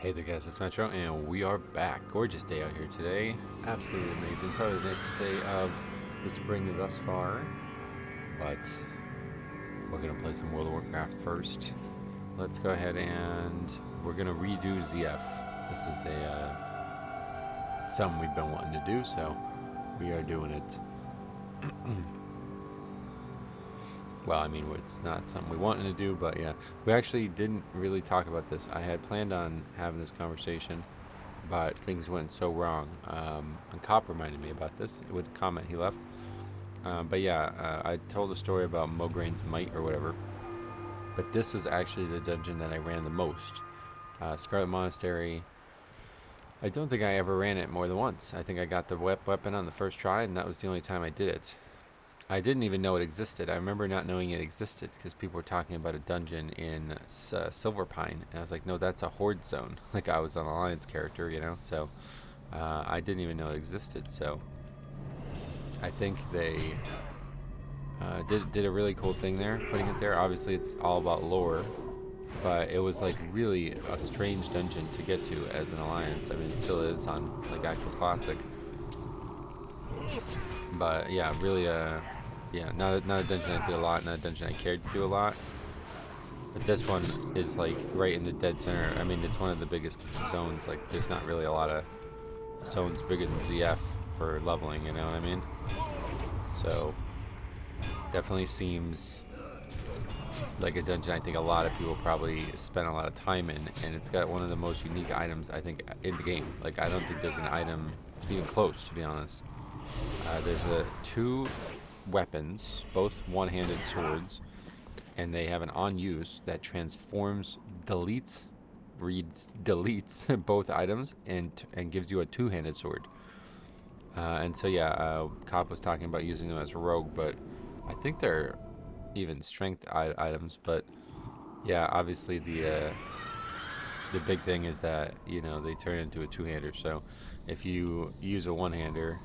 Hey there guys, it's Metro and we are back. Gorgeous day out here today. Absolutely amazing. Probably the nicest day of the spring thus far. But we're going to play some World of Warcraft first. Let's go ahead and we're going to redo ZF. This is something we've been wanting to do, so we are doing it. Well, I mean, it's not something we wanted to do, but yeah. We actually didn't really talk about this. I had planned on having this conversation, but things went so wrong. And Cop reminded me about this with a comment he left. But yeah, I told a story about Mograin's Might or whatever. But this was actually the dungeon that I ran the most. Scarlet Monastery. I don't think I ever ran it more than once. I think I got the weapon on the first try, and that was the only time I did it. I didn't even know it existed. I remember not knowing it existed because people were talking about a dungeon in Silverpine, and I was like, no, that's a horde zone. Like I was an Alliance character, you know. So I didn't even know it existed. So I think they did a really cool thing there, putting it there. Obviously, it's all about lore, but it was like really a strange dungeon to get to as an Alliance. I mean, it still is on like actual Classic, but yeah, really yeah, not a dungeon I did a lot, not a dungeon I cared to do a lot. But this one is like right in the dead center. I mean, it's one of the biggest zones. Like, there's not really a lot of zones bigger than ZF for leveling, you know what I mean? So, definitely seems like a dungeon I think a lot of people probably spend a lot of time in. And it's got one of the most unique items, I think, in the game. Like, I don't think there's an item even close, to be honest. There's two weapons, both one-handed swords, and they have an on use that transforms, deletes both items and gives you a two-handed sword. And so yeah, Cop was talking about using them as a rogue, but I think they're even strength items. But yeah, obviously the big thing is that, you know, they turn into a two-hander. So if you use a one-hander,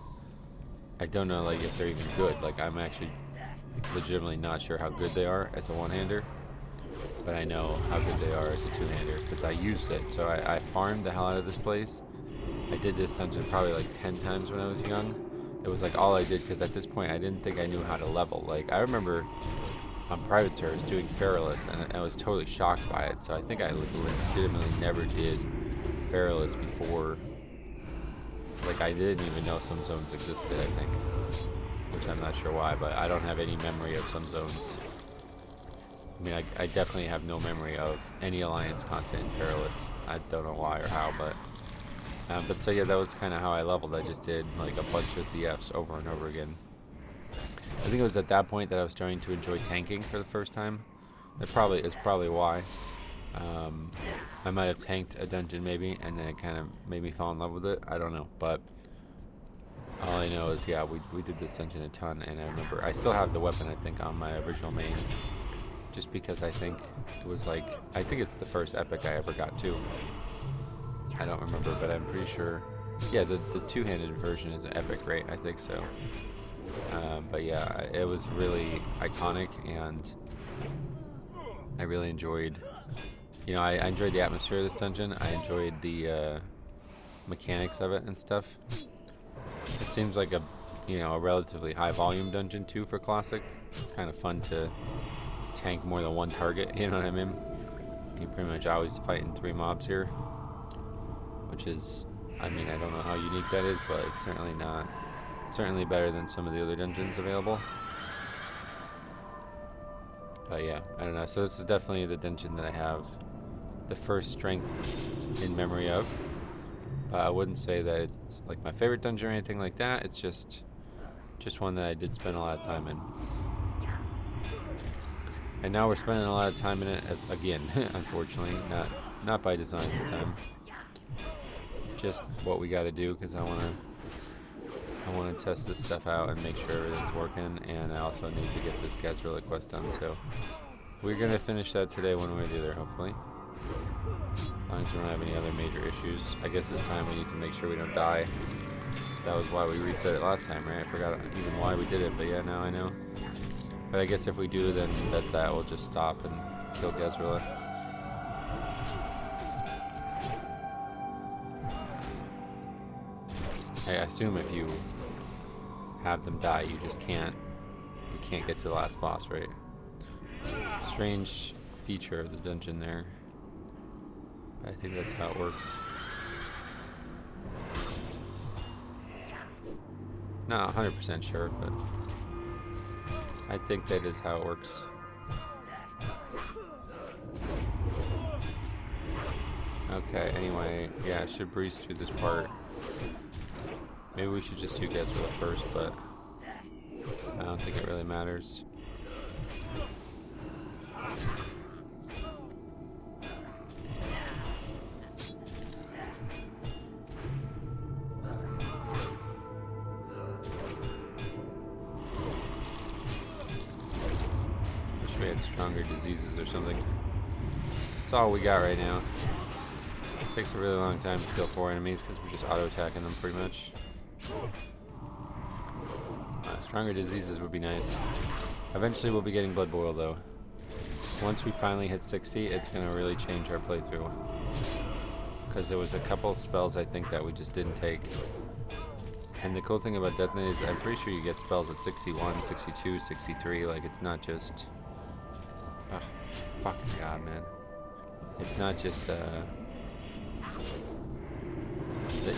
I don't know, like, if they're even good. Like, I'm actually legitimately not sure how good they are as a one-hander, but I know how good they are as a two-hander because I used it. So I farmed the hell out of this place. I did this dungeon probably like 10 times when I was young. It was like all I did because at this point I didn't think I knew how to level. Like, I remember on private servers doing Feralus, and I was totally shocked by it. So I think I legitimately never did Feralus before. Like, I didn't even know some zones existed, I think. Which I'm not sure why, but I don't have any memory of some zones. I mean, I definitely have no memory of any Alliance content in Feralus. I don't know why or how, but so yeah, that was kind of how I leveled. I just did like a bunch of ZFs over and over again. I think it was at that point that I was starting to enjoy tanking for the first time. It's probably why. I might have tanked a dungeon maybe, and then it kind of made me fall in love with it. I don't know, but all I know is, yeah, we did this dungeon a ton, and I remember I still have the weapon, I think, on my original main, just because I think it was like, I think it's the first epic I ever got to. I don't remember, but I'm pretty sure. Yeah, the two-handed version is an epic, right? I think so. But yeah, it was really iconic, and I really enjoyed. You know, I enjoyed the atmosphere of this dungeon. I enjoyed the mechanics of it and stuff. It seems like a relatively high volume dungeon too for Classic. Kind of fun to tank more than one target, you know what I mean? You're pretty much always fighting 3 mobs here, which is, I mean, I don't know how unique that is, but it's certainly better than some of the other dungeons available. But yeah, I don't know. So this is definitely the dungeon that I have the first strength in memory of. I wouldn't say that it's like my favorite dungeon or anything like that. It's just one that I did spend a lot of time in. And now we're spending a lot of time in it as, again, unfortunately, not by design this time. Just what we got to do because I want to test this stuff out and make sure everything's working, and I also need to get this Gazrilla quest done. So we're gonna finish that today one way or the other, hopefully. As long as we don't have any other major issues. I guess this time we need to make sure we don't die. That was why we reset it last time, right? I forgot even why we did it, but yeah, now I know. But I guess if we do, then that's that. We'll just stop and kill Gazrilla. I assume if you have them die, you just can't. You can't get to the last boss, right? Strange feature of the dungeon there. But I think that's how it works. Not 100% sure, but I think that is how it works. Okay, anyway, yeah, I should breeze through this part. Maybe we should just do Gezra first, but I don't think it really matters. Wish we had stronger diseases or something. That's all we got right now. It takes a really long time to kill 4 enemies because we're just auto-attacking them pretty much. Stronger diseases would be nice. Eventually we'll be getting Blood Boil though. Once we finally hit 60, it's going to really change our playthrough. Because there was a couple spells I think that we just didn't take. And the cool thing about Death Knight is I'm pretty sure you get spells at 61, 62, 63. Like, it's not just... Oh, fucking god, man. It's not just the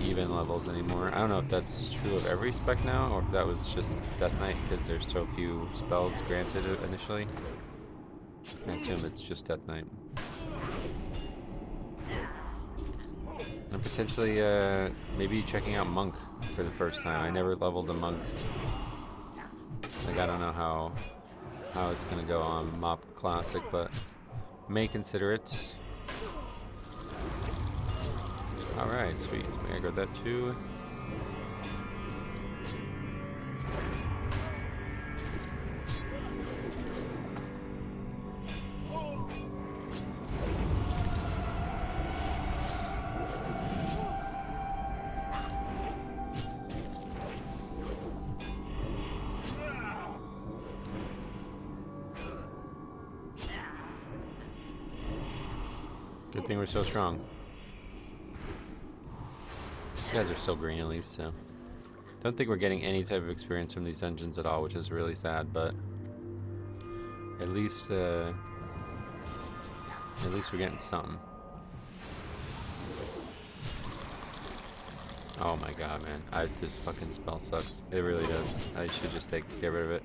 even levels anymore. I don't know if that's true of every spec now, or if that was just Death Knight because there's so few spells granted initially. I assume it's just Death Knight. And potentially, maybe checking out Monk for the first time. I never leveled a Monk. Like, I don't know how it's gonna go on Mop Classic, but may consider it. Alright, sweet. So I got that too. Good thing we're so strong. You guys are still green at least, so don't think we're getting any type of experience from these dungeons at all, which is really sad, but at least we're getting something. Oh my god, man. This fucking spell sucks. It really does. I should just get rid of it.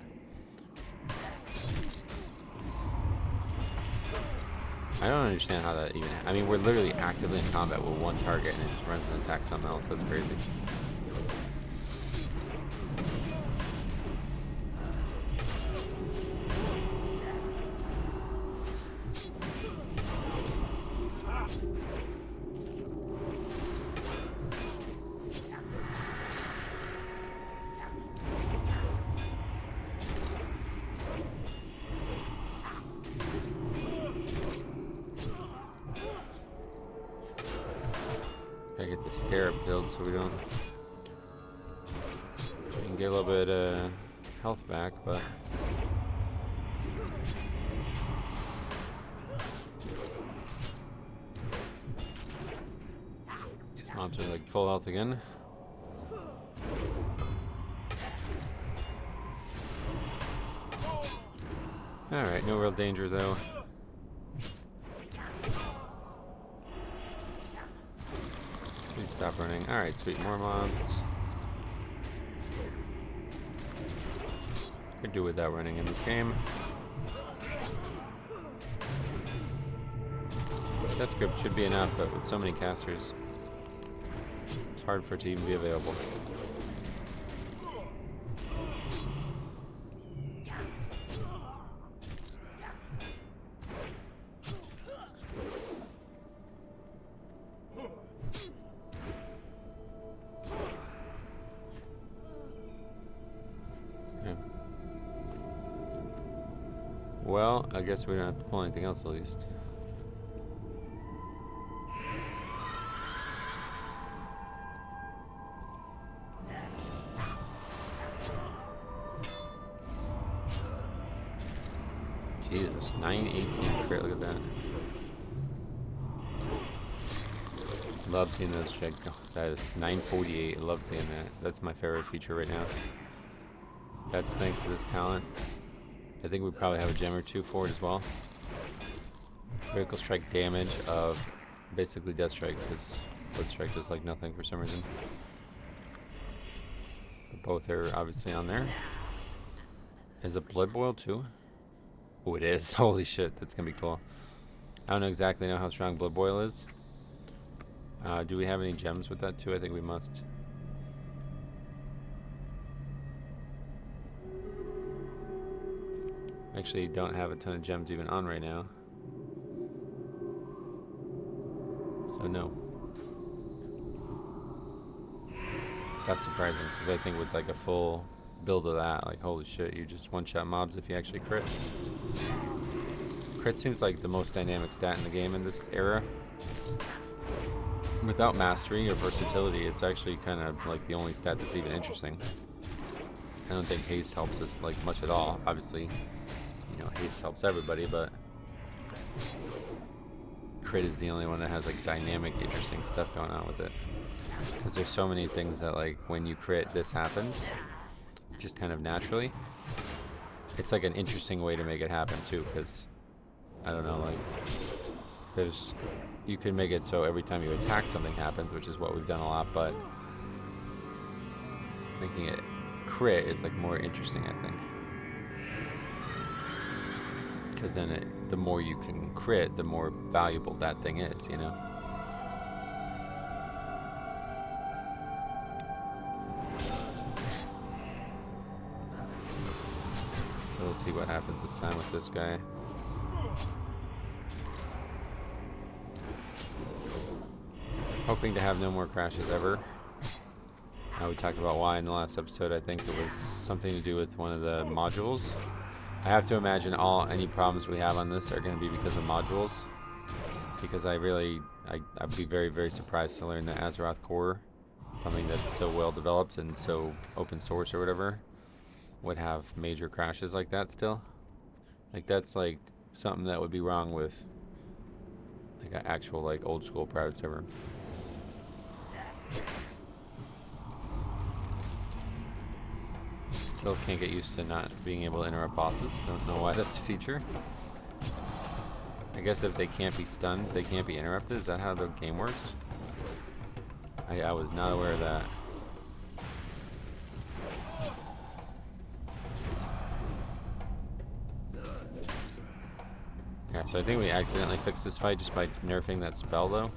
I don't understand how that even... I mean, we're literally actively in combat with one target and it just runs and attacks something else. That's crazy. Gotta get the scarab build so we don't... We can get a little bit of health back, but... These mobs are like full health again. Alright, no real danger though. Please stop running. Alright, sweet, more mobs. Could do without running in this game. Death Grip should be enough, but with so many casters, it's hard for it to even be available. Well, I guess we don't have to pull anything else at least. Jesus, 918 crit, look at that. Love seeing those check. Oh, that is 948. I love seeing that. That's my favorite feature right now. That's thanks to this talent. I think we probably have a gem or two for it as well. Critical strike damage of basically death strike, because blood strike does like nothing for some reason. But both are obviously on there. Is it blood boil too? Oh, it is. Holy shit, that's gonna be cool. I don't exactly know how strong blood boil is. Do we have any gems with that too? I think we must. Actually, don't have a ton of gems even on right now. So no. That's surprising, because I think with like a full build of that, like holy shit, you just one-shot mobs if you actually crit. Crit seems like the most dynamic stat in the game in this era. Without mastery or versatility, it's actually kind of like the only stat that's even interesting. I don't think haste helps us like much at all. Obviously, you know, haste helps everybody, but crit is the only one that has like dynamic, interesting stuff going on with it. Because there's so many things that like when you crit, this happens just kind of naturally. It's like an interesting way to make it happen too, because I don't know, like you can make it so every time you attack something happens, which is what we've done a lot, but making it crit is like more interesting, I think. Because then the more you can crit, the more valuable that thing is, you know? So we'll see what happens this time with this guy. Hoping to have no more crashes ever. We talked about why in the last episode. I think it was something to do with one of the modules. I have to imagine any problems we have on this are going to be because of modules. Because I'd be very, very surprised to learn that Azeroth Core, something that's so well developed and so open source or whatever, would have major crashes like that still. Like that's like something that would be wrong with like an actual like old school private server. Still can't get used to not being able to interrupt bosses. Don't know why that's a feature. I guess if they can't be stunned, they can't be interrupted. Is that how the game works? I was not aware of that. Yeah, so I think we accidentally fixed this fight just by nerfing that spell, though.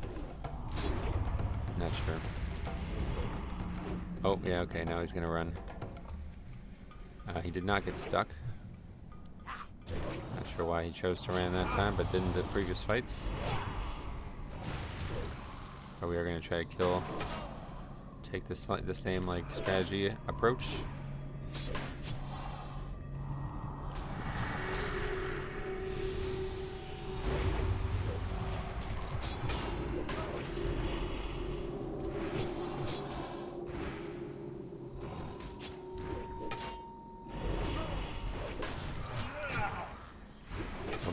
Not sure. Oh, yeah, okay, now he's gonna run. He did not get stuck. Not sure why he chose to run that time, but didn't the previous fights. But we are gonna try to take the same like strategy approach.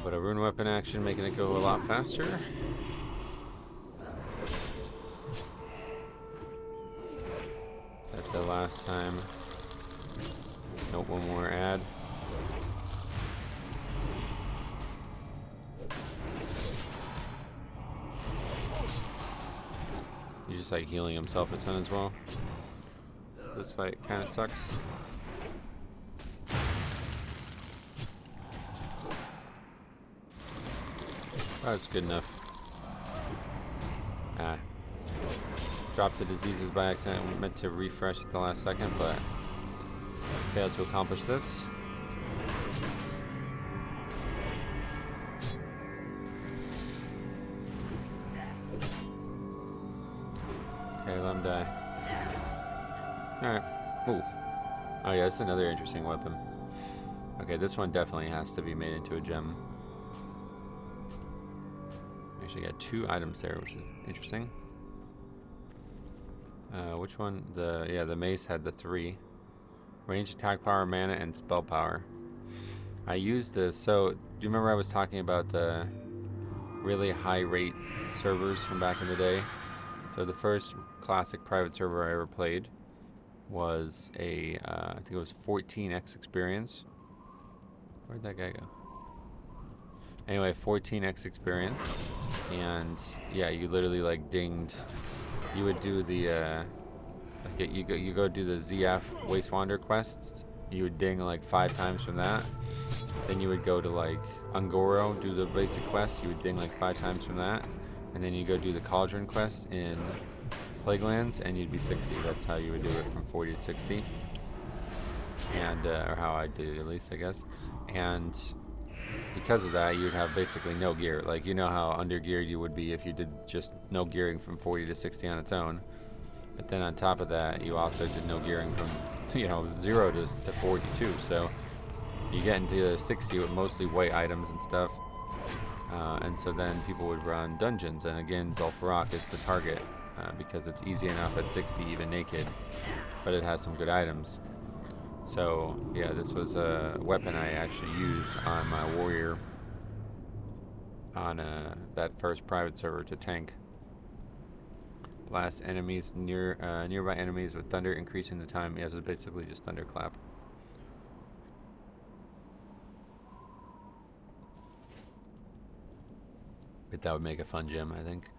But a rune weapon action, making it go a lot faster. Like the last time. Nope, one more add. He's just like healing himself a ton as well. This fight kind of sucks. Oh, it's good enough. Dropped the diseases by accident. We meant to refresh at the last second, but failed to accomplish this. Okay, let him die. Alright. Ooh. Oh yeah, that's another interesting weapon. Okay, this one definitely has to be made into a gem. Actually got 2 items there, which is interesting. Which one? The mace had the 3. Range attack power, mana, and spell power. I used this, so do you remember I was talking about the really high rate servers from back in the day So the first classic private server I ever played was I think it was 14x experience. Where'd that guy go? Anyway, 14x experience, and yeah, you literally like dinged. You would do the you go do the ZF Waste Wander quests. You would ding like 5 times from that. Then you would go to like Ungoro, do the basic quest. You would ding like 5 times from that, and then you go do the Cauldron quest in Plaguelands, and you'd be 60. That's how you would do it from 40 to 60, and or how I did it at least, I guess. And because of that, you would have basically no gear. Like, you know how under geared you would be if you did just no gearing from 40 to 60 on its own. But then on top of that, you also did no gearing from 0 to 42. So you get into the 60 with mostly white items and stuff. And so then people would run dungeons, and again, Zul'Farrak is the target because it's easy enough at 60 even naked, but it has some good items. So yeah, this was a weapon I actually used on my warrior on that first private server to tank. Blast enemies nearby enemies with thunder, increasing the time. Yes, it's basically just thunderclap. But that would make a fun gem, I think.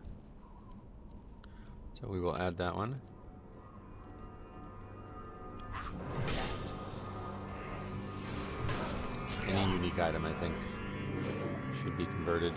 So we will add that one. Any unique item, I think, should be converted.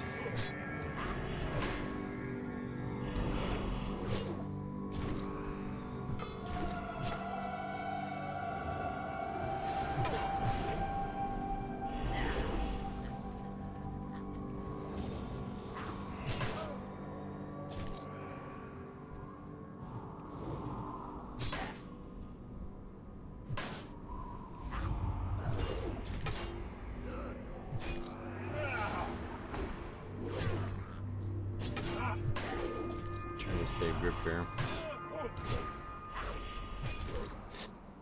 Save grip here,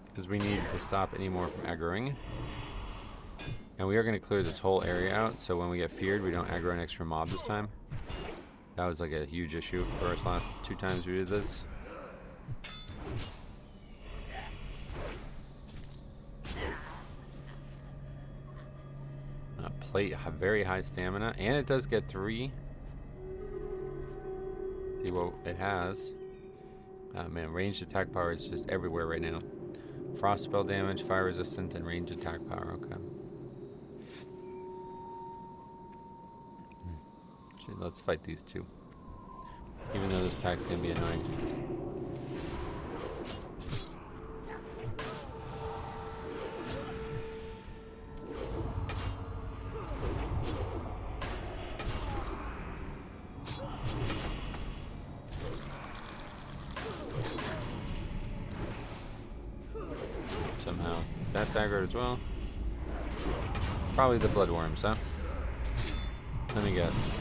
because we need to stop any more from aggroing, and we are going to clear this whole area out so when we get feared we don't aggro an extra mob this time. That was like a huge issue for us last 2 times we did this. Plate, very high stamina, and it does get 3. See what it has. Man, ranged attack power is just everywhere right now. Frost spell damage, fire resistance, and ranged attack power. Okay. Actually, let's fight these 2. Even though this pack's gonna be annoying. Somehow. That's aggroed as well. Probably the bloodworms, huh? Let me guess.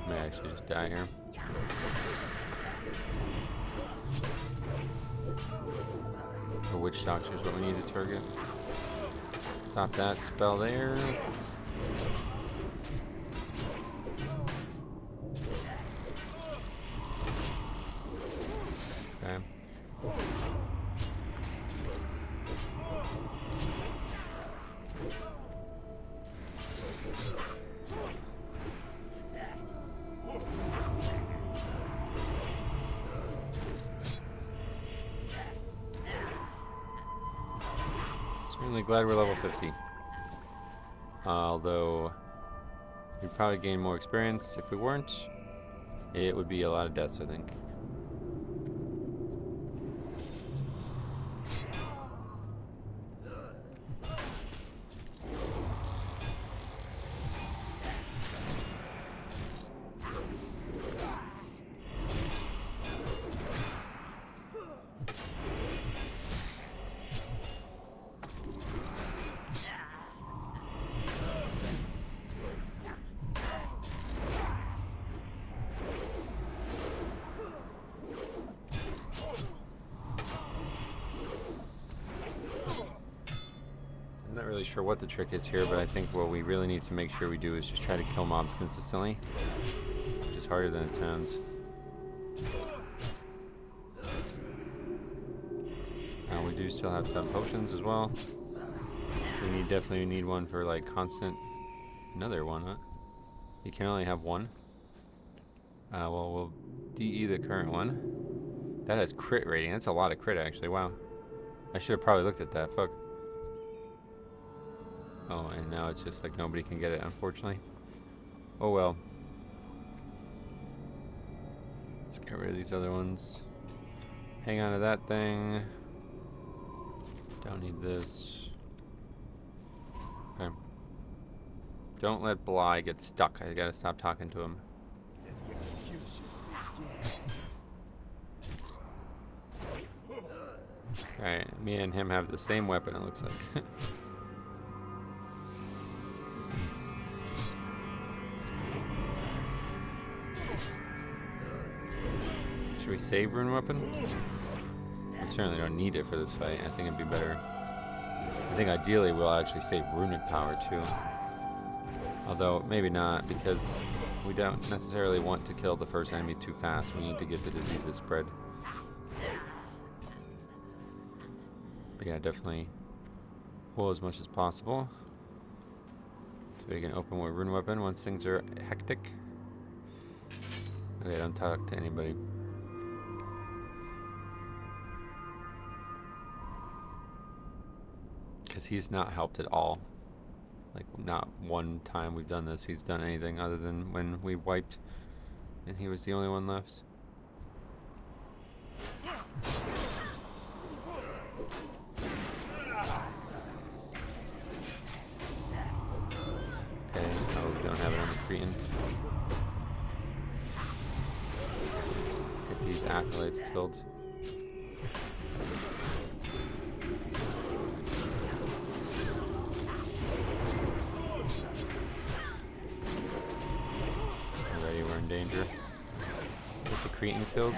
May actually just die here. The witch doctor is what we need to target. Stop that spell there. Okay. Certainly glad we're level 50. Although we'd probably gain more experience if we weren't. It would be a lot of deaths, I think. sure what the trick is here, but I think what we really need to make sure we do is just try to kill mobs consistently, which is harder than it sounds. We do still have some potions as well. We definitely need one for like constant. Another one, huh? You can only have one. Well, we'll DE the current one. That has crit rating. That's a lot of crit, actually. Wow. I should have probably looked at that. Fuck. Oh, and now it's just like nobody can get it, unfortunately. Oh well. Let's get rid of these other ones. Hang on to that thing. Don't need this. Okay. Don't let Bly get stuck. I gotta stop talking to him. Alright, me and him have the same weapon, it looks like. Should we save rune weapon? We certainly don't need it for this fight. I think it'd be better. I think ideally we'll actually save runic power too. Although maybe not, because we don't necessarily want to kill the first enemy too fast. We need to get the diseases spread. But yeah, definitely pull as much as possible. So we can open with rune weapon once things are hectic. Okay, don't talk to anybody. Because he's not helped at all. Like, not one time we've done this, he's done anything other than when we wiped and he was the only one left. Okay, oh, we don't have it on the Cretan. Get these acolytes killed. Danger. Get the Cretan killed.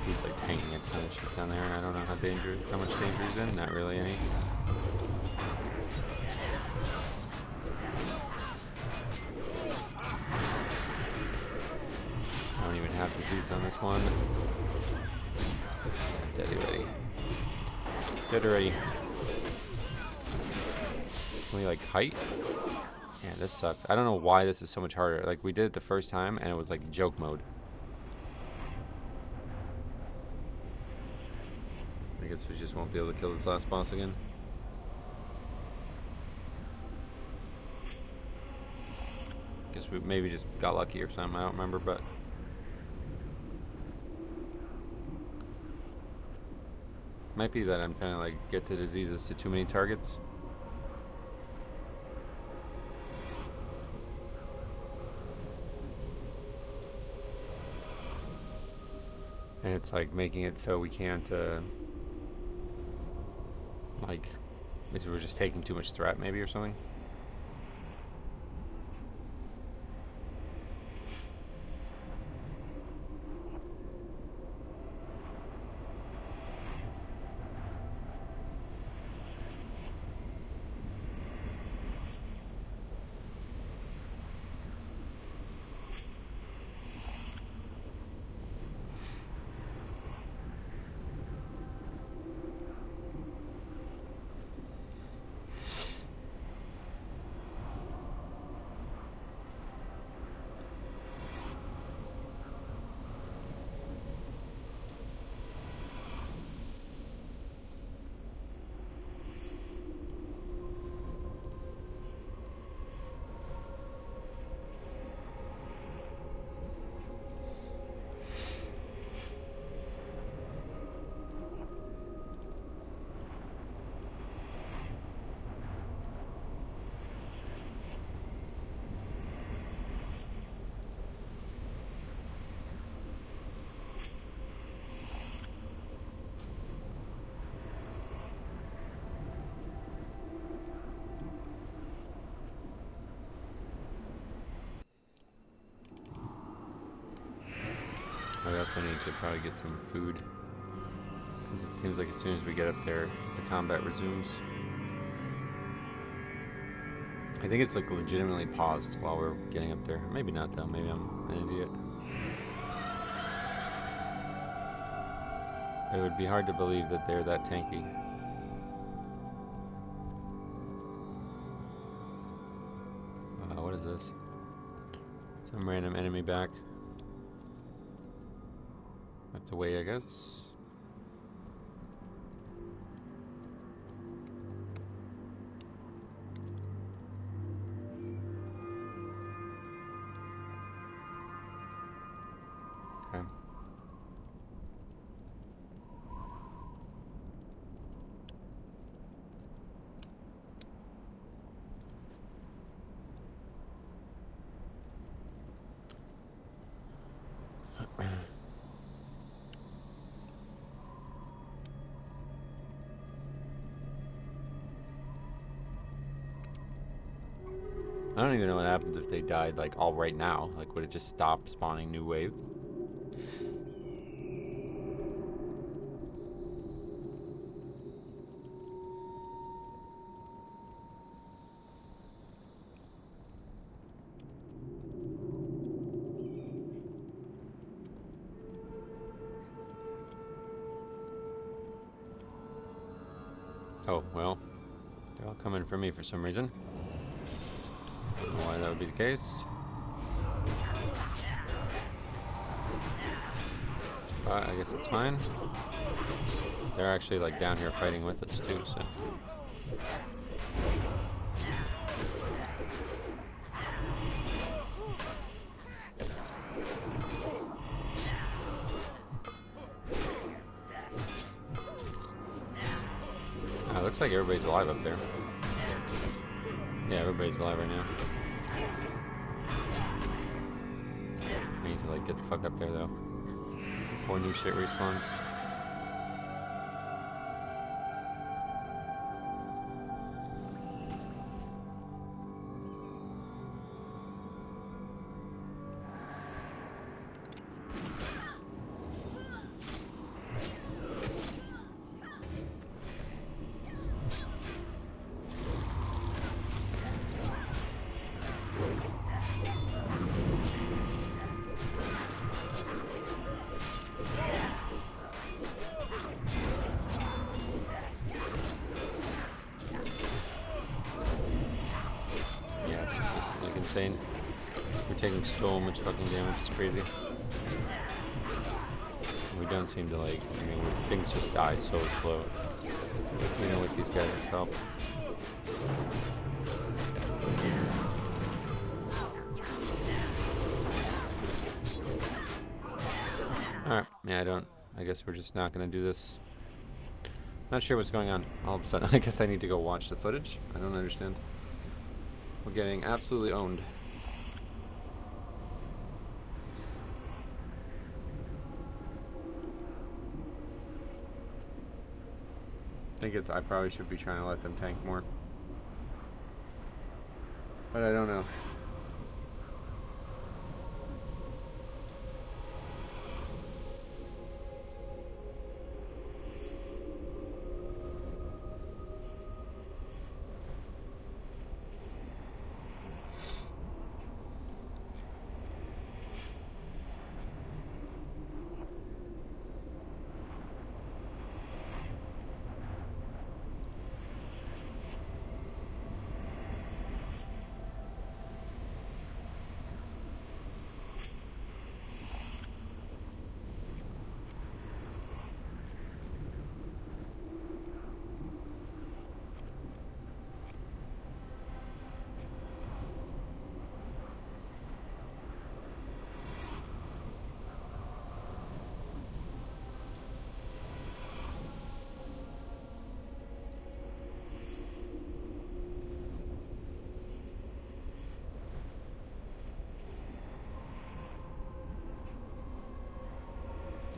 He's like tanking a ton of shit down there. I don't know how much danger is in. Not really any. I don't even have disease on this one. Dead already. Dead already. Can we like height? Yeah, this sucks. I don't know why this is so much harder. Like, we did it the first time and it was like joke mode. I guess we just won't be able to kill this last boss again. Guess we maybe just got lucky or something. I don't remember, but might be that I'm trying to like get the diseases to too many targets. And it's like making it so we can't like, we're just taking too much threat maybe or something. I also need to probably get some food, because it seems like as soon as we get up there, the combat resumes. I think it's like legitimately paused while we're getting up there. Maybe not though. Maybe I'm an idiot. It would be hard to believe that they're that tanky. What is this? Some random enemy back. Have to wait, I guess. Okay. I don't even know what happens if they died, like, all right now. Like, would it just stop spawning new waves? Oh, well. They're all coming for me for some reason. I don't know why that would be the case. But I guess it's fine. They're actually like down here fighting with us too, so. Looks like everybody's alive up there. Yeah, everybody's alive right now. I need to like get the fuck up there though, before new shit respawns. Insane. We're taking so much fucking damage, it's crazy. We don't seem to like, I mean, things just die so slow. We know what these guys help. Alright, yeah, I guess we're just not gonna do this. Not sure what's going on. All of a sudden, I guess I need to go watch the footage. I don't understand. We're getting absolutely owned. I probably should be trying to let them tank more. But I don't know.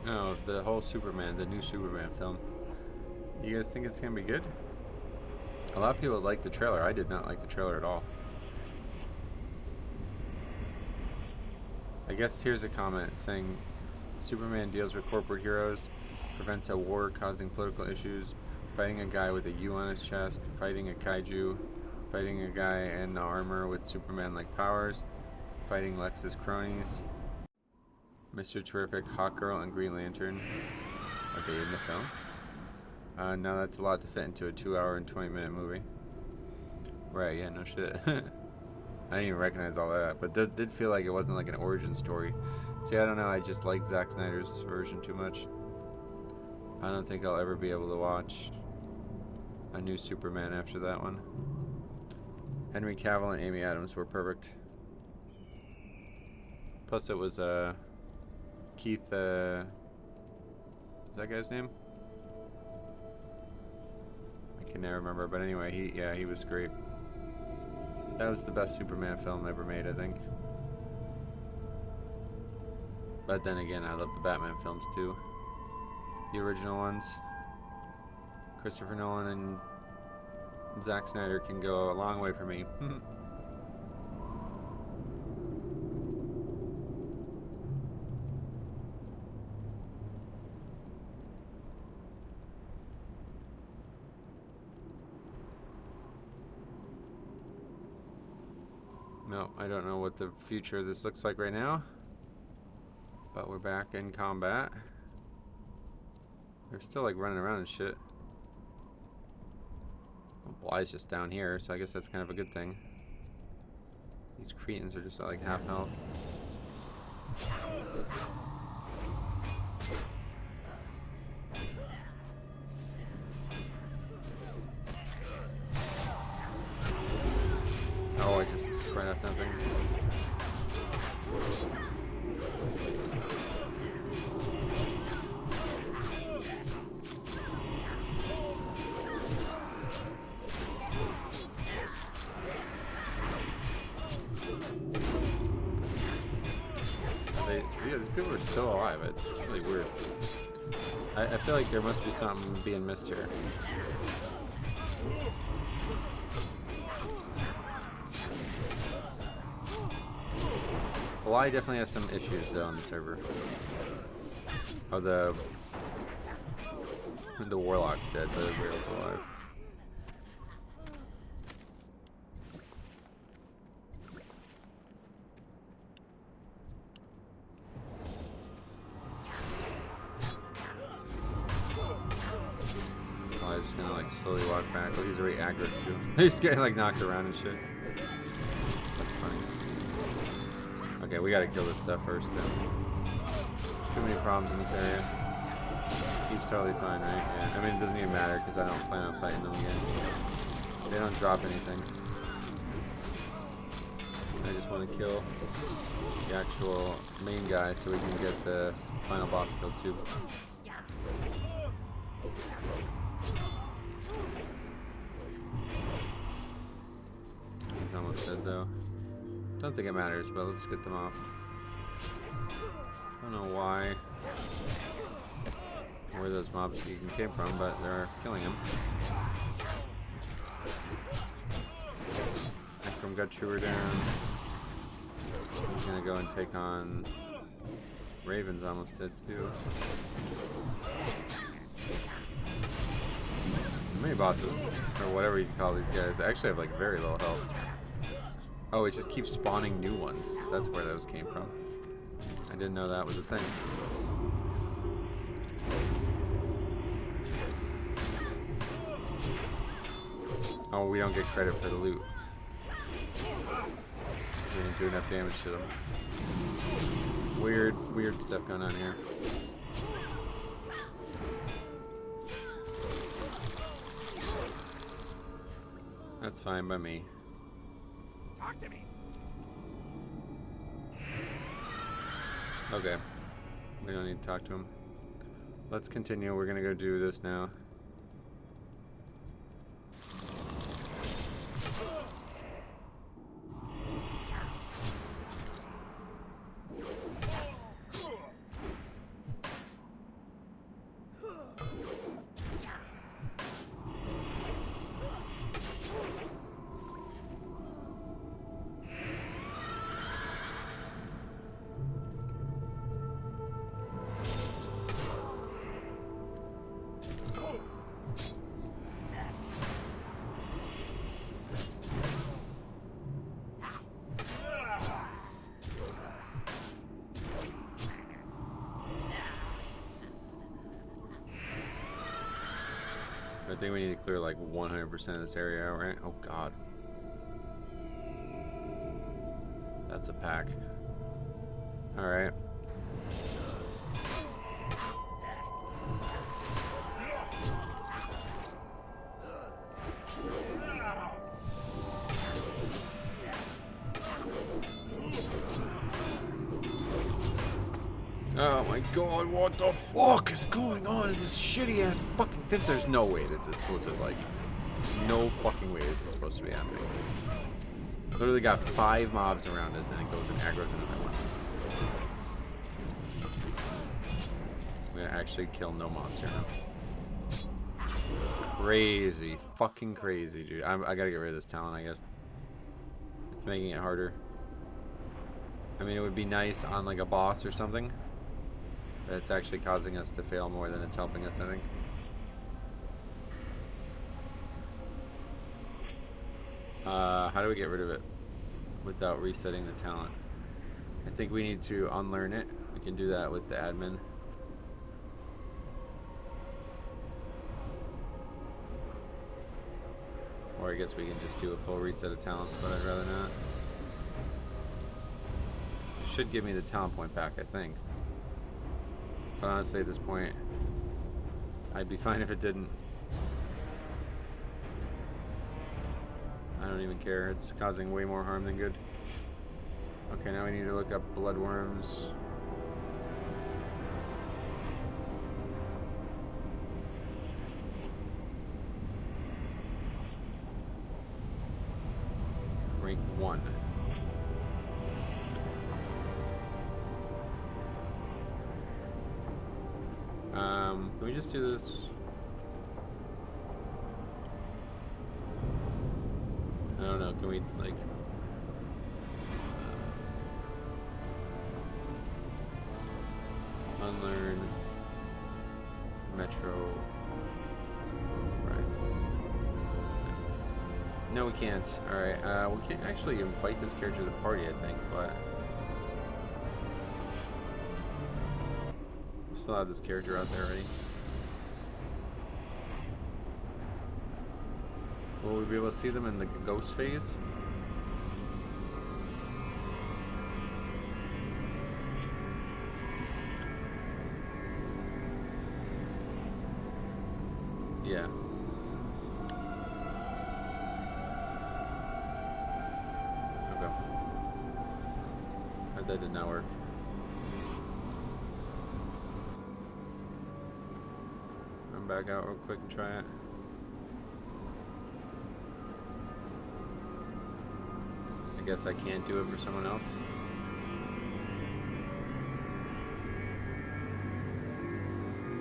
No, the whole Superman, the new Superman film. You guys think it's gonna be good? A lot of people like the trailer. I did not like the trailer at all. I guess here's a comment saying Superman deals with corporate heroes, prevents a war causing political issues, fighting a guy with a U on his chest, fighting a kaiju, fighting a guy in armor with Superman-like powers, fighting Lex's cronies. Mr. Terrific, Hawkgirl, and Green Lantern. Are they in the film? No, that's a lot to fit into a 2-hour and 20-minute movie. Right, yeah, no shit. I didn't even recognize all that, but did feel like it wasn't like an origin story. See, I don't know, I just like Zack Snyder's version too much. I don't think I'll ever be able to watch a new Superman after that one. Henry Cavill and Amy Adams were perfect. Plus it was, Keith, is that guy's name? I can never remember, but anyway, he was great. That was the best Superman film ever made, I think. But then again, I love the Batman films too. The original ones. Christopher Nolan and Zack Snyder can go a long way for me. No, I don't know what the future of this looks like right now. But we're back in combat. They're still like running around and shit. Well, Bly's just down here, so I guess that's kind of a good thing. These cretins are just like half health. Oh, I just right off nothing. These people are still alive. It's really weird. I feel like there must be something being missed here. Bly definitely has some issues though on the server. Oh, the warlock's dead, but Israel's alive. I'm just gonna like slowly walk back. Oh, he's already aggro too. He's getting like knocked around and shit. That's funny. Okay, we gotta kill this stuff first then. Too many problems in this area. He's totally fine, right? Yeah. I mean, it doesn't even matter because I don't plan on fighting them again. They don't drop anything. I just want to kill the actual main guy so we can get the final boss kill too. He's almost dead though. Don't think it matters, but let's get them off. I don't know why, where those mobs even came from, but they're killing him. From Gut Chewer down. He's gonna go and take on Raven's almost dead too. The mini bosses, or whatever you call these guys, actually have like very low health. Oh, it just keeps spawning new ones. That's where those came from. I didn't know that was a thing. Oh, we don't get credit for the loot. We didn't do enough damage to them. Weird stuff going on here. That's fine by me. Talk to me. Okay. We don't need to talk to him. Let's continue. We're gonna go do this now. think we need to clear like 100% of this area out, right? Oh god. That's a pack. Alright. Oh my god, what the fuck is going on in this shitty ass fucking... There's no way this is supposed to, like... No fucking way this is supposed to be happening. Literally got 5 mobs around us and it goes and aggroes another one. I'm gonna actually kill no mobs here now. Crazy. Fucking crazy, dude. I gotta get rid of this talent, I guess. It's making it harder. I mean, it would be nice on like a boss or something. But it's actually causing us to fail more than it's helping us, I think. How do we get rid of it without resetting the talent? I think we need to unlearn it. We can do that with the admin. Or I guess we can just do a full reset of talents, but I'd rather not. It should give me the talent point back, I think. But honestly, at this point, I'd be fine if it didn't. I don't even care. It's causing way more harm than good. Okay, now we need to look up bloodworms. Rank 1. Can we just do this? I don't know, can we, like... unlearn... Metro... Right. No, we can't. Alright, we can't actually invite this character to the party, I think, but... we still have this character out there already. Will we be able to see them in the ghost phase? Yeah. Okay. That did not work. Come back out real quick and try it. I guess I can't do it for someone else.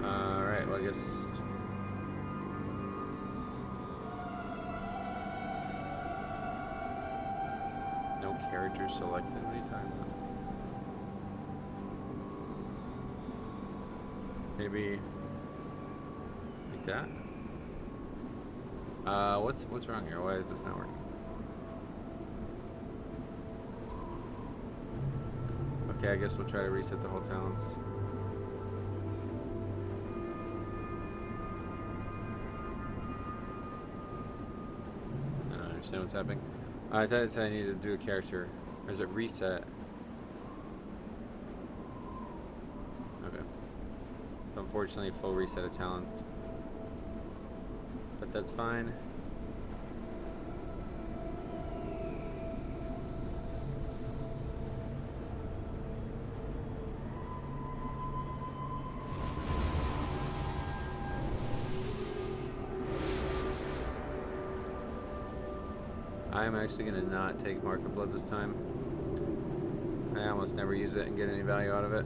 Alright, well I guess... no character selected. What are you talking about? Maybe... like that? What's wrong here? Why is this not working? Okay, I guess we'll try to reset the whole talents. I don't understand what's happening. I thought it said I needed to do a character. Or is it reset? Okay. So unfortunately, full reset of talents. But that's fine. I'm actually going to not take Mark of Blood this time. I almost never use it and get any value out of it.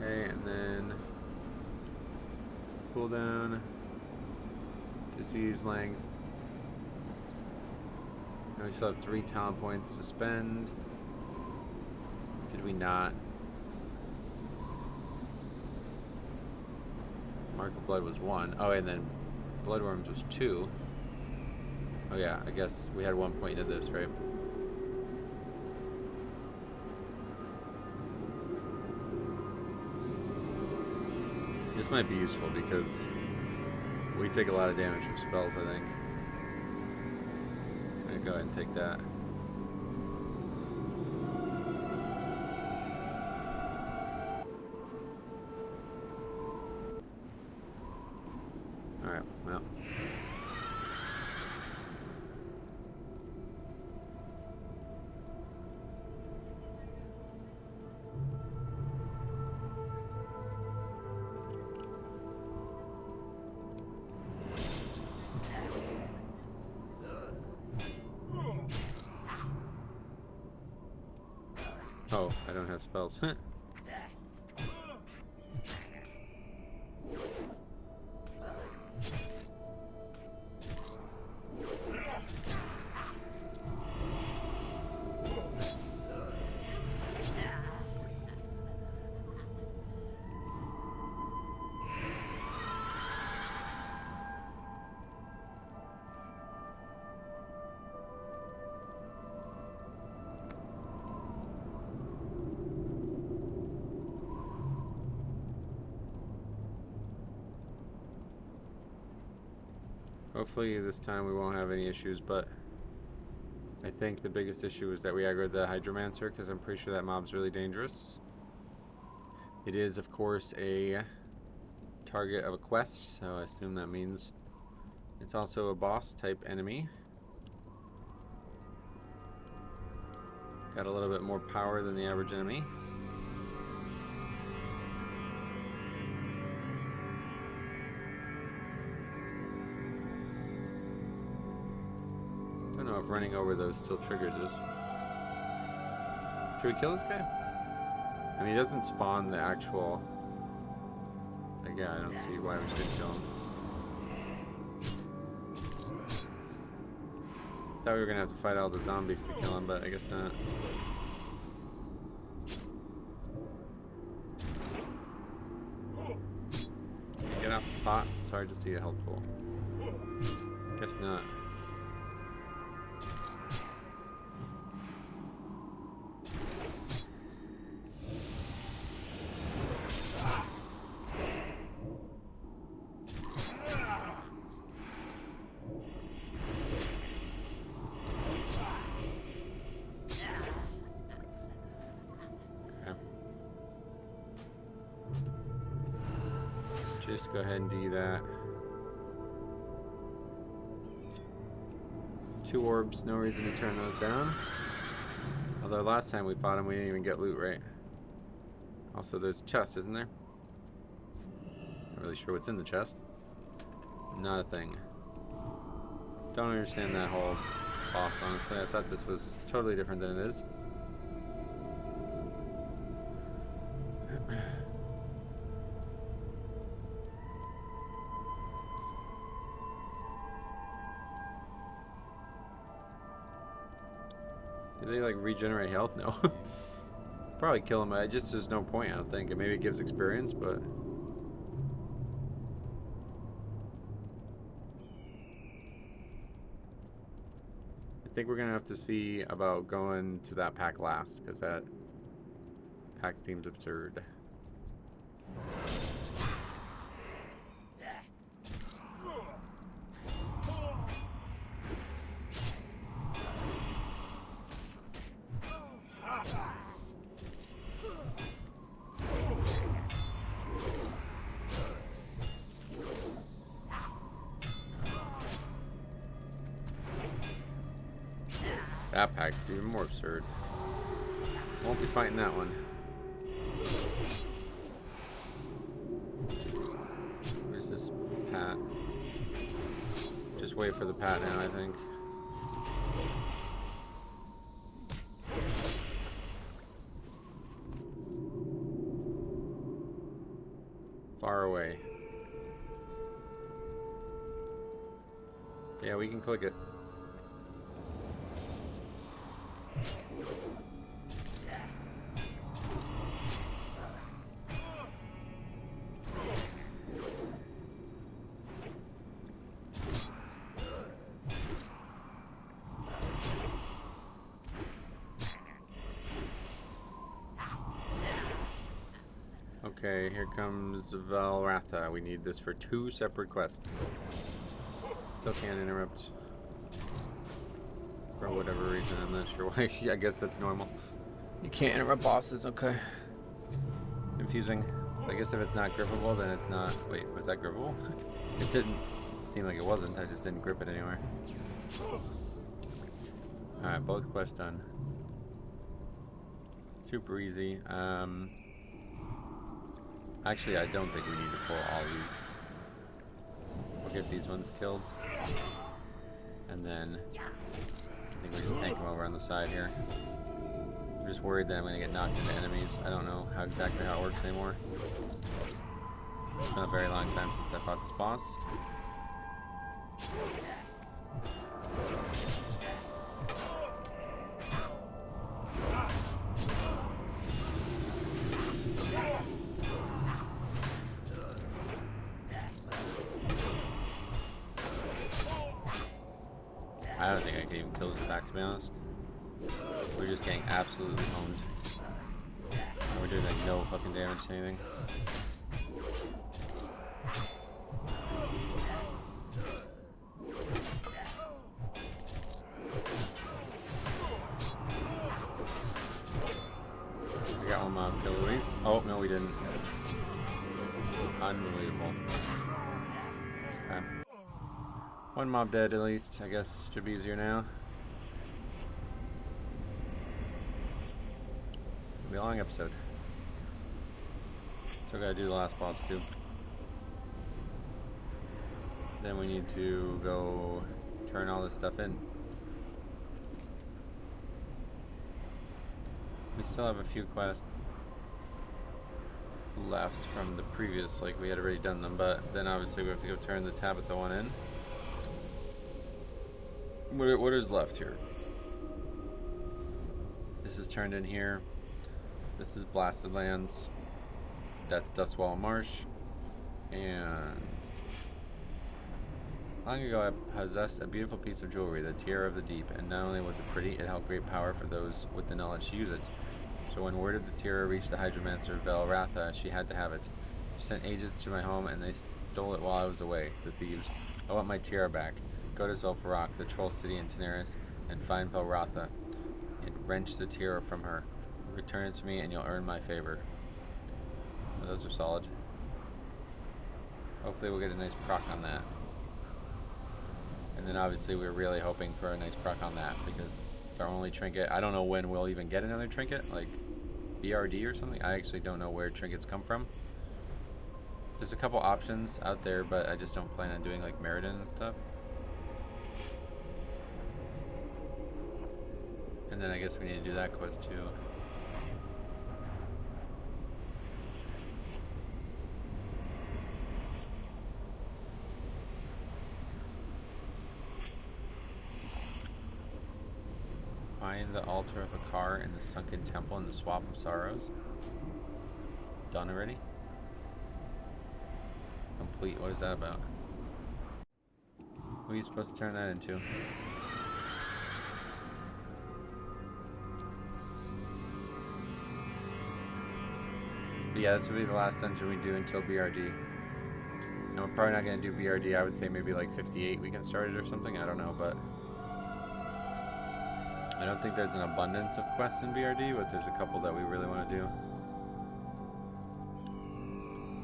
Okay, and then cooldown, disease length. Now we still have 3 talent points to spend. Did we not? Mark of Blood was 1. Oh, and then Bloodworms was 2. Oh yeah, I guess we had one point into this, right? This might be useful because we take a lot of damage from spells, I think. Gonna go ahead and take that. Alright, well. Oh, I don't have spells. Hopefully this time we won't have any issues, but I think the biggest issue is that we aggroed the Hydromancer because I'm pretty sure that mob's really dangerous. It is, of course, a target of a quest, so I assume that means it's also a boss type enemy. Got a little bit more power than the average enemy. Don't know if running over those still triggers this. Should we kill this guy? I mean, he doesn't spawn the actual... Like, yeah, I don't see why we shouldn't kill him. Thought we were gonna have to fight all the zombies to kill him, but I guess not. Get off the pot. It's hard to see a health pool. Guess not. Just go ahead and do that. 2 orbs, no reason to turn those down. Although last time we fought him, we didn't even get loot, right? Also, there's a chest, isn't there? Not really sure what's in the chest. Not a thing. Don't understand that whole boss, honestly. I thought this was totally different than it is. Do they like regenerate health? No. Probably kill him. There's no point, I don't think. And maybe it gives experience, but I think we're gonna have to see about going to that pack last, because that pack seems absurd. That pack's even more absurd. Won't be fighting that one. Where's this Pat? Just wait for the Pat now, I think. Far away. Yeah, we can click it. Okay, here comes Valratha. We need this for 2 separate quests. Still can't interrupt. For whatever reason, I'm not sure why. I guess that's normal. You can't interrupt bosses, okay. Confusing. I guess if it's not grippable, then it's not... Wait, was that grippable? It didn't seem like it wasn't. I just didn't grip it anywhere. Alright, both quests done. Super easy. Actually, I don't think we need to pull all these. We'll get these ones killed. And then... I think we just tank them over on the side here. I'm just worried that I'm going to get knocked into enemies. I don't know exactly how it works anymore. It's been a very long time since I fought this boss. I don't think I can even kill this back, to be honest. We're just getting absolutely owned. We're doing like no fucking damage to anything. We got one mob kill at least. Oh, no, we didn't. Unbelievable. Okay. One mob dead at least. I guess should be easier now. It'll be a long episode. Still gotta do the last boss too. Then we need to go turn all this stuff in. We still have a few quests left from the previous, like we had already done them, but then obviously we have to go turn the Tabitha one in. What is left here? This is turned in here. This is Blasted Lands. That's Dustwall Marsh. And long ago I possessed a beautiful piece of jewelry, the Tiara of the Deep, and not only was it pretty, it held great power for those with the knowledge to use it. So when word of the Tiara reached the Hydromancer Valratha, she had to have it. She sent agents to my home and they stole it while I was away, the thieves. I want my Tiara back. Go to Zul'Farrak, the troll city in Daenerys, and find Valratha, and wrench the Tiara from her. Return it to me and you'll earn my favor. Well, those are solid. Hopefully we'll get a nice proc on that. And then obviously we're really hoping for a nice proc on that, because it's our only trinket. I don't know when we'll even get another trinket, like BRD or something. I actually don't know where trinkets come from. There's a couple options out there, but I just don't plan on doing like Meriden and stuff. And then I guess we need to do that quest too. Find the altar of a car in the sunken temple in the Swamp of Sorrows. Done already? Complete. What is that about? Who are you supposed to turn that into? But yeah, this will be the last dungeon we do until BRD. No, we're probably not going to do BRD. I would say maybe like 58 we can start it or something. I don't know, but I don't think there's an abundance of quests in BRD, but there's a couple that we really want to do.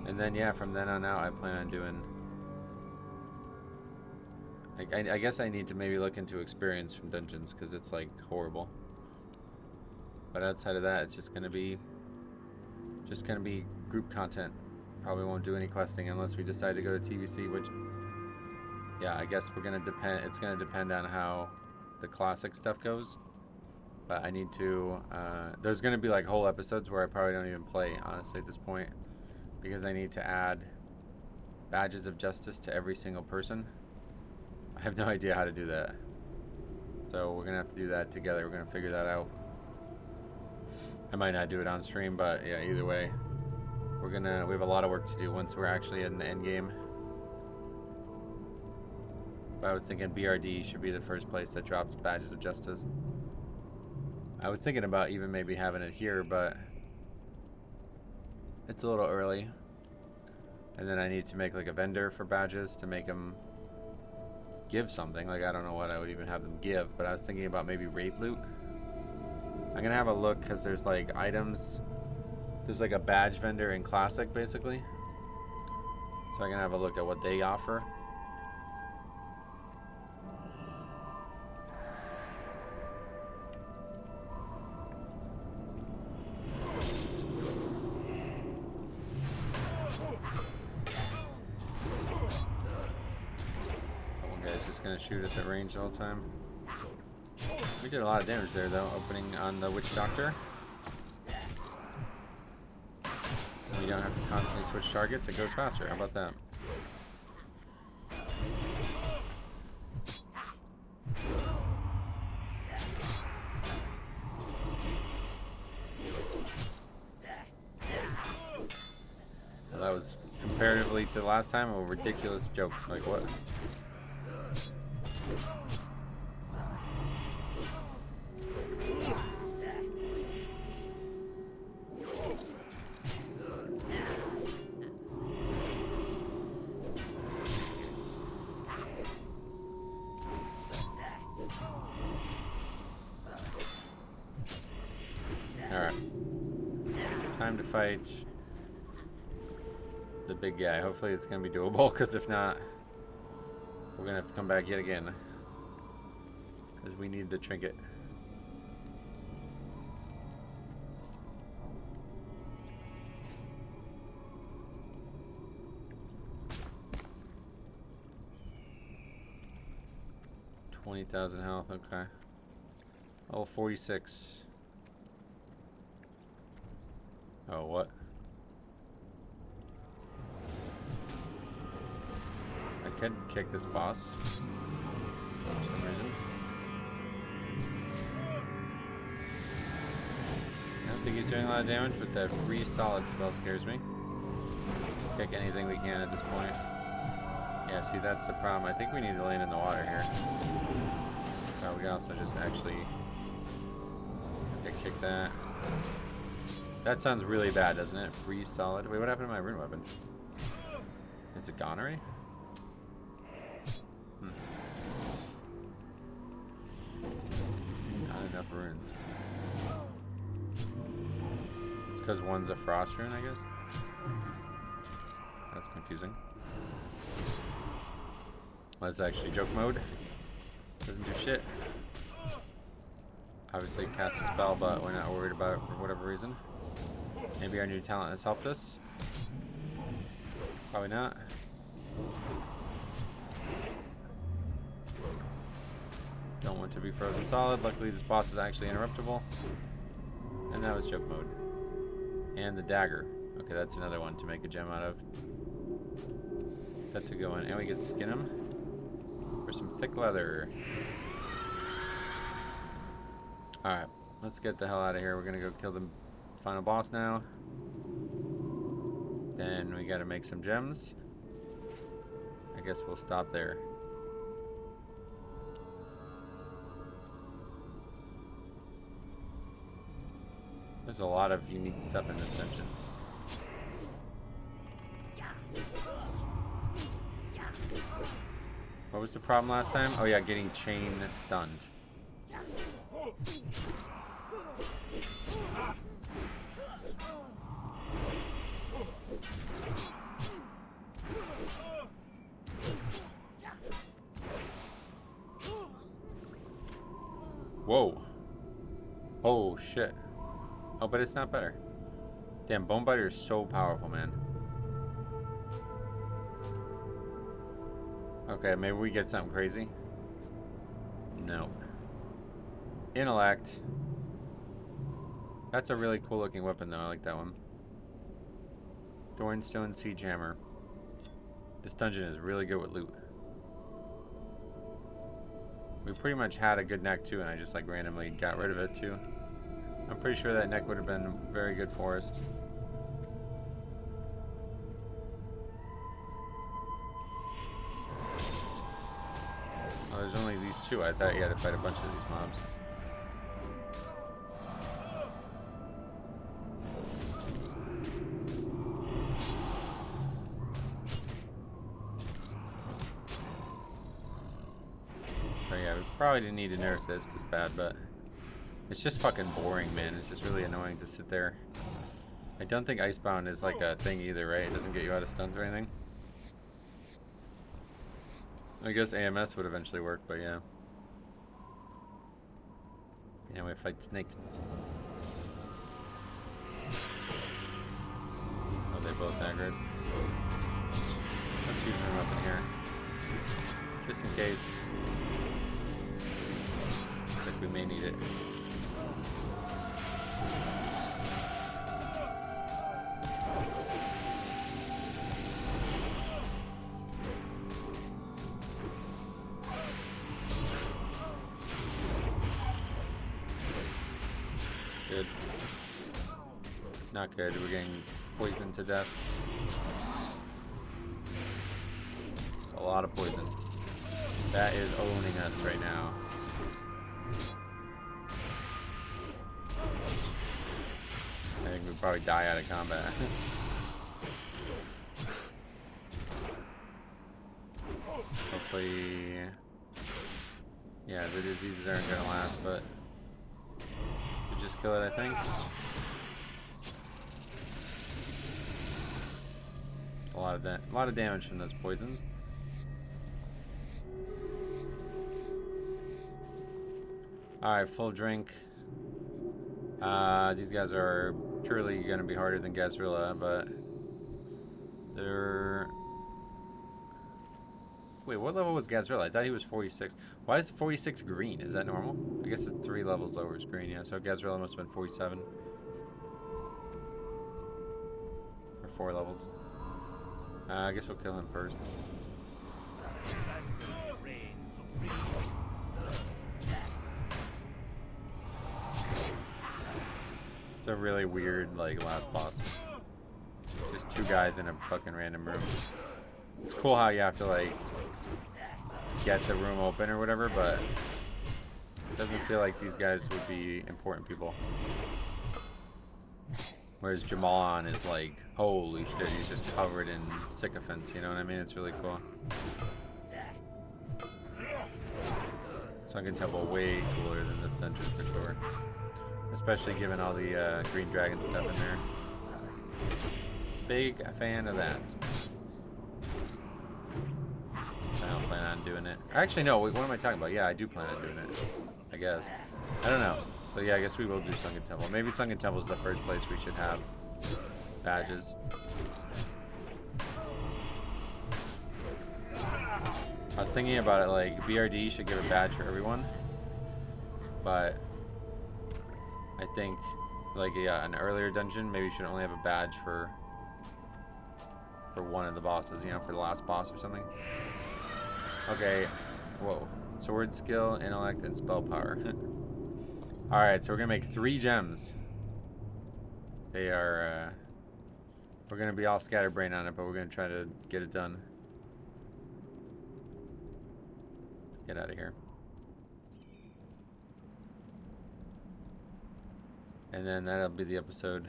And then yeah, from then on out I plan on doing... I guess I need to maybe look into experience from dungeons, because it's like horrible. But outside of that, it's just gonna be group content. Probably won't do any questing unless we decide to go to TBC, which yeah, I guess it's gonna depend on how the classic stuff goes. But I need to there's gonna be like whole episodes where I probably don't even play, honestly, at this point, because I need to add badges of justice to every single person. I have no idea how to do that, so we're gonna have to do that together. We're gonna figure that out. I might not do it on stream, but yeah, either way, we have a lot of work to do once we're actually in the end game. But I was thinking BRD should be the first place that drops badges of justice. I was thinking about even maybe having it here, but It's a little early. And then I need to make like a vendor for badges to make them give something. Like I don't know what I would even have them give, but I was thinking about maybe raid loot. I'm gonna have a look because there's like items. There's like a badge vendor in Classic basically. So I'm gonna have a look at what they offer. Gonna shoot us at range the whole time. We did a lot of damage there though, opening on the Witch Doctor. We don't have to constantly switch targets, it goes faster. How about that? Well, that was comparatively to the last time a ridiculous joke. Like what? Alright. Time to fight the big guy. Hopefully it's going to be doable, because if not, we're going to have to come back yet again. Because we need the trinket. $20,000 health, okay. Oh, 46. Oh, what? I can kick this boss for some reason. I don't think he's doing a lot of damage, but that free solid spell scares me. Kick anything we can at this point. Yeah, see, that's the problem. I think we need to land in the water here. We can also just actually kick that. That sounds really bad, doesn't it? Free solid. Wait, what happened to my rune weapon? Is it gone already? Not enough runes. It's because one's a frost rune, I guess. That's confusing. Well, that's actually joke mode. Doesn't do shit. Obviously cast a spell, but we're not worried about it for whatever reason. Maybe our new talent has helped us. Probably not. Don't want to be frozen solid. Luckily this boss is actually interruptible. And that was joke mode. And the dagger. Okay, that's another one to make a gem out of. That's a good one. And we get to skin him for some thick leather. Alright, let's get the hell out of here. We're gonna go kill the final boss now. Then we gotta make some gems. I guess we'll stop there. There's a lot of unique stuff in this dungeon. What was the problem last time? Oh yeah, getting chain stunned. Whoa. Oh shit. Oh, but it's not better. Damn, Bonebiter is so powerful, man. Okay, maybe we get something crazy. No. Intellect. That's a really cool looking weapon though, I like that one. Thornstone Siege Hammer. This dungeon is really good with loot. We pretty much had a good neck too, and I just like randomly got rid of it too. I'm pretty sure that neck would have been very good for us. Oh, there's only these two. I thought you had to fight a bunch of these mobs. Probably didn't need to nerf this bad, but it's just fucking boring, man. It's just really annoying to sit there. I don't think Icebound is like a thing either, right? It doesn't get you out of stuns or anything. I guess AMS would eventually work, but yeah. Yeah, we fight snakes. Oh, they both aggroed. Let's use them up in here. Just in case. Looks like we may need it. Good. Not good. We're getting poisoned to death. A lot of poison. That is owning us right now. I think we'd probably die out of combat. Hopefully... Yeah, the diseases aren't gonna last, but... Should just kill it, I think. A lot of damage from those poisons. Alright, full drink. These guys are truly going to be harder than Gazrilla, but they're... Wait, what level was Gazrilla? I thought he was 46. Why is 46 green? Is that normal? I guess it's 3 levels lower as green, yeah. So Gazrilla must have been 47. Or 4 levels. I guess we'll kill him first. It's a really weird, like, last boss. Just 2 guys in a fucking random room. It's cool how you have to, like, get the room open or whatever, but it doesn't feel like these guys would be important people. Whereas Jamalon is like, holy shit, he's just covered in sycophants, you know what I mean? It's really cool. Sunken Temple way cooler than this dungeon for sure. Especially given all the green dragon stuff in there. Big fan of that. I don't plan on doing it. Actually, no, wait, what am I talking about? Yeah, I do plan on doing it. I guess. I don't know. But yeah, I guess we will do Sunken Temple. Maybe Sunken Temple is the first place we should have badges. I was thinking about it, like, BRD should give a badge for everyone. But I think, like, yeah, an earlier dungeon, maybe you should only have a badge for one of the bosses, you know, for the last boss or something. Okay, whoa. Sword skill, intellect, and spell power. Alright, so we're gonna make 3 gems. They are, we're gonna be all scatterbrained on it, but we're gonna try to get it done. Get out of here. And then that'll be the episode.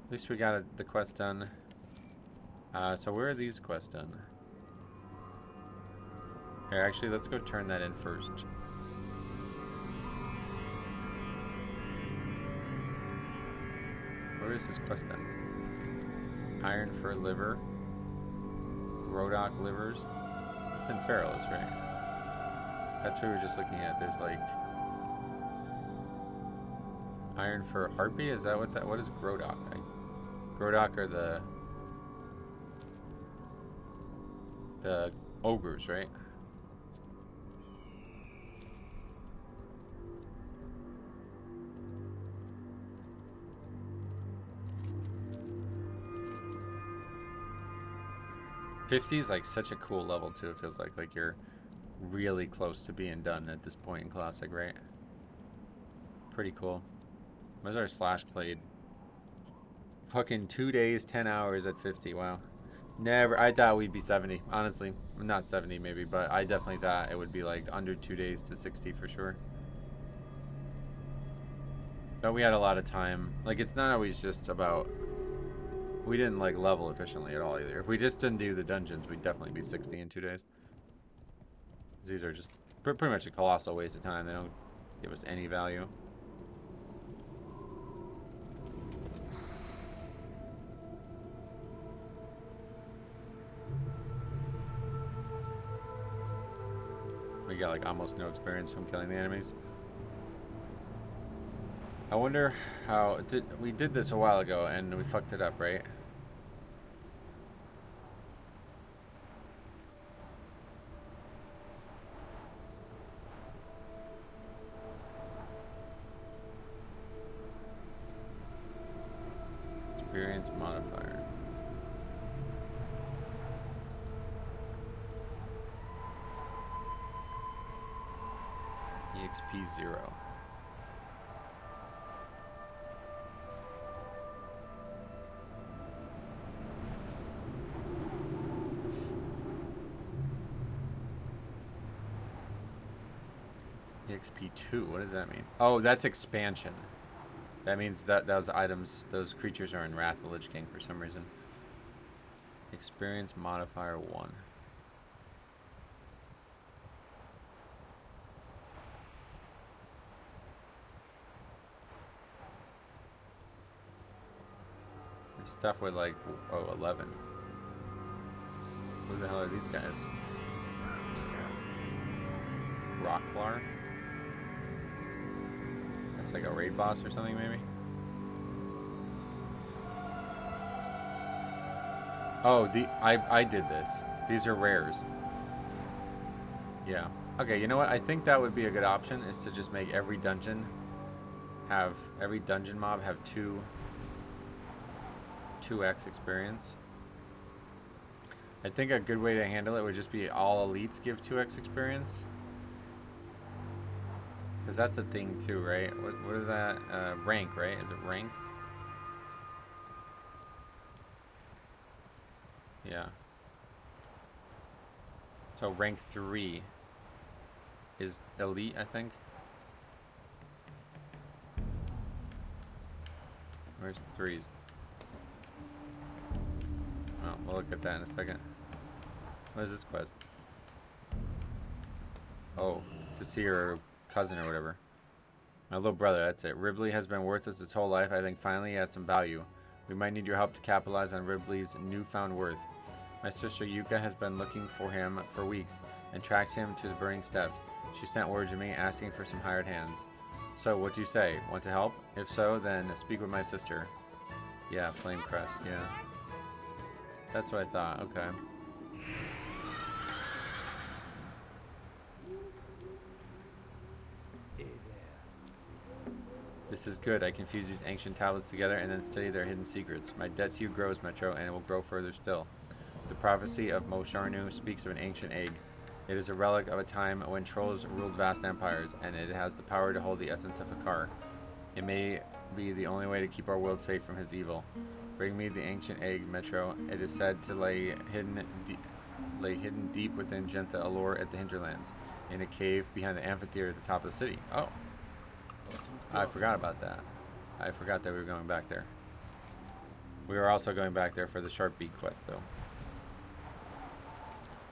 At least we got the quest done. So where are these quests done? Here, actually, let's go turn that in first. Where is this quest done? Iron Fur Liver. Grodok Livers. It's in Feralus, right? That's what we were just looking at. There's like... Iron Fur Harpy? Is that what is Grodok? Grodok are the ogres, right? '50 is like such a cool level too. It feels like you're really close to being done at this point in Classic, right? Pretty cool. Where's our slash played? Fucking 2 days, 10 hours at 50. Wow. Never. I thought we'd be 70. Honestly, not 70 maybe, but I definitely thought it would be like under 2 days to 60 for sure. But we had a lot of time. Like, it's not always just about... We didn't, like, level efficiently at all either. If we just didn't do the dungeons, we'd definitely be 60 in 2 days. These are just pretty much a colossal waste of time. They don't give us any value. We got like almost no experience from killing the enemies. I wonder how we did this a while ago and we fucked it up, right? Experience modifier. EXP 0. EXP 2, what does that mean? Oh, that's expansion. That means that those items, those creatures are in Wrath of the Lich King for some reason. Experience modifier 1. There's stuff with like, oh, 11. Who the hell are these guys? Rocklar? That's like a raid boss or something, maybe? Oh, I did this. These are rares. Yeah. Okay, you know what? I think that would be a good option, is to just make every dungeon mob have 2x experience. I think a good way to handle it would just be all elites give 2x experience. Because that's a thing too, right? What is that? Rank, right? Is it rank? Yeah. So rank 3 is elite, I think. Where's 3s? Oh, we'll look at that in a second. What is this quest? Oh, to see her cousin or whatever. My little brother, that's it. Ribley has been worthless his whole life. I think finally he has some value. We might need your help to capitalize on Ribley's newfound worth. My sister Yuka has been looking for him for weeks and tracked him to the burning steps. She sent word to me asking for some hired hands. So, what do you say? Want to help? If so, then speak with my sister. Yeah, Flame Crest, yeah. That's what I thought, okay. This is good. I can fuse these ancient tablets together and then study their hidden secrets. My debt to you grows, Metro, and it will grow further still. The prophecy of Mosharnu speaks of an ancient egg. It is a relic of a time when trolls ruled vast empires, and it has the power to hold the essence of Hakar. It may be the only way to keep our world safe from his evil. Bring me the ancient egg, Metro. It is said to lay hidden deep within Gentha Allure at the hinterlands, in a cave behind the amphitheater at the top of the city. Oh. I forgot about that. I forgot that we were going back there. We were also going back there for the Sharp Beak quest, though.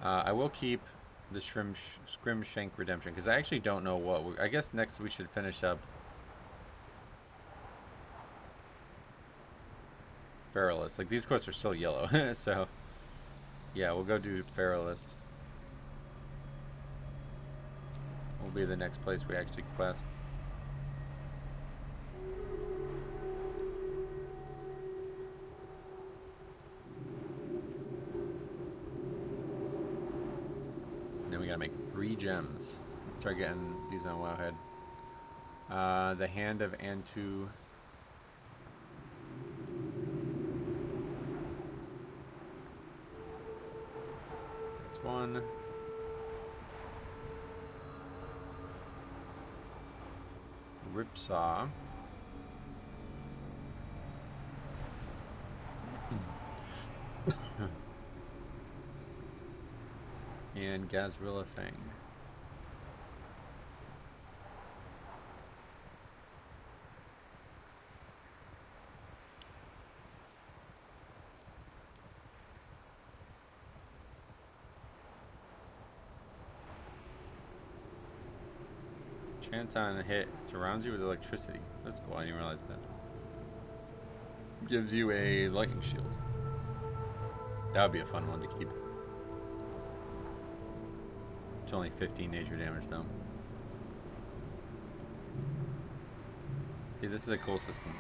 I will keep the Scrimshank Redemption, because I actually don't know what... I guess next we should finish up Feralist. Like, these quests are still yellow, so... Yeah, we'll go do Feralist. Will be the next place we actually quest. We gotta make 3 gems. Let's start getting these on Wowhead. The Hand of Antu. That's 1. Ripsaw. And Gazrilla Fang. Chance on a hit surrounds you with electricity. That's cool. I didn't realize that. Gives you a lightning shield. That would be a fun one to keep. It's only 15 nature damage though. See, this is a cool system.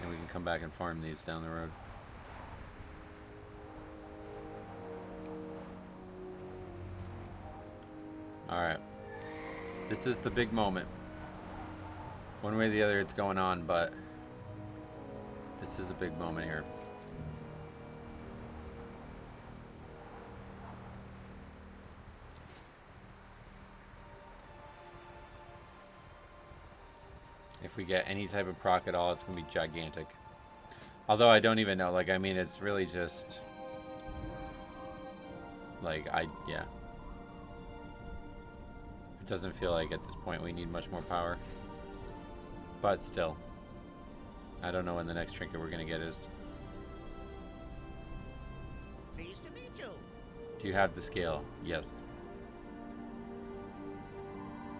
And we can come back and farm these down the road. Alright. This is the big moment. One way or the other it's going on, but this is a big moment here. If we get any type of proc at all, it's going to be gigantic. Although I don't even know. Like, I mean, it's really just... Like, yeah. It doesn't feel like at this point we need much more power. But still. I don't know when the next trinket we're going to get is. Pleased to meet you. Do you have the scale? Yes.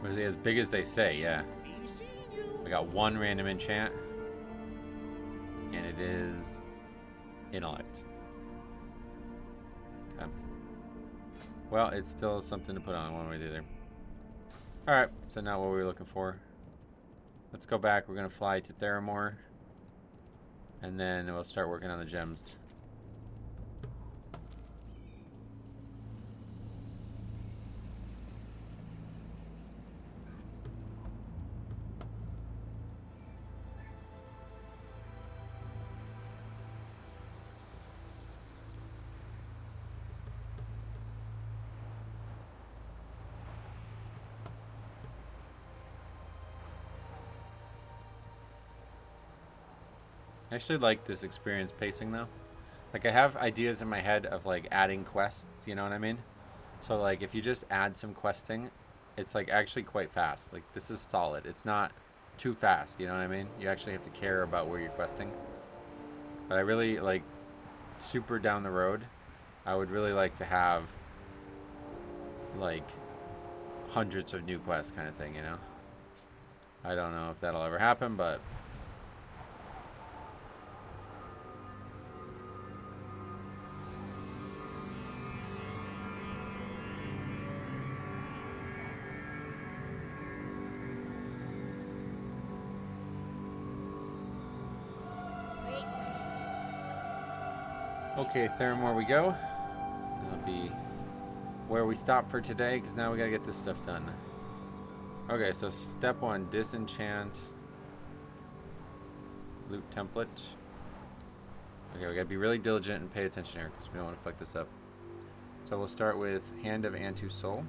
Was it as big as they say? Yeah. I got one random enchant. And it is intellect. Okay. Well, it's still something to put on one way or the other. Alright, so now what we're looking for. Let's go back. We're going to fly to Theramore. And then we'll start working on the gems. I actually like this experience pacing though. Like I have ideas in my head of like adding quests, you know what I mean? So like if you just add some questing, it's like actually quite fast. Like this is solid. It's not too fast, you know what I mean? You actually have to care about where you're questing. But I really like super down the road, I would really like to have like hundreds of new quests kind of thing, you know? I don't know if that'll ever happen, but okay, Theramore we go. That'll be where we stop for today, because now we gotta get this stuff done. Okay, so step one, disenchant loot template. Okay, we gotta be really diligent and pay attention here, because we don't want to fuck this up. So we'll start with Hand of Antu Soul.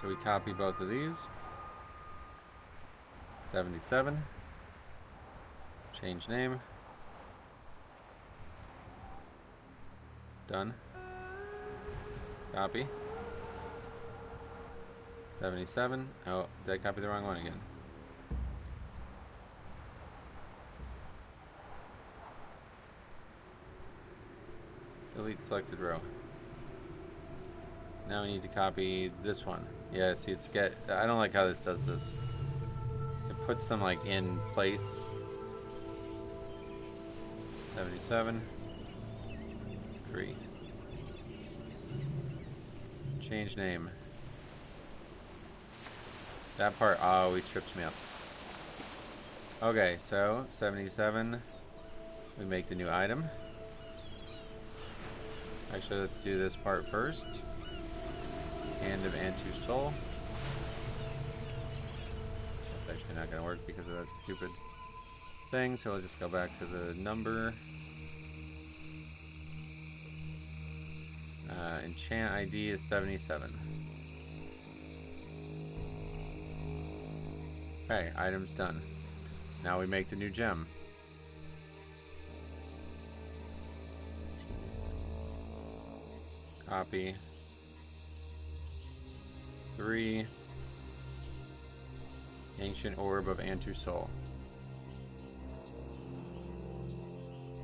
So we copy both of these. 77. Change name. Done. Copy. 77. Oh, did I copy the wrong one again? Delete selected row. Now we need to copy this one. Yeah, see, I don't like how this does this. It puts them like in place. 77. 3. Change name. That part always trips me up. Okay, so 77. We make the new item. Actually, let's do this part first. Hand of Antu Soul. That's actually not going to work because of that stupid thing, so we'll just go back to the number. Enchant ID is 77. Okay, item's done. Now we make the new gem. Copy. 3. Ancient Orb of Antu Soul.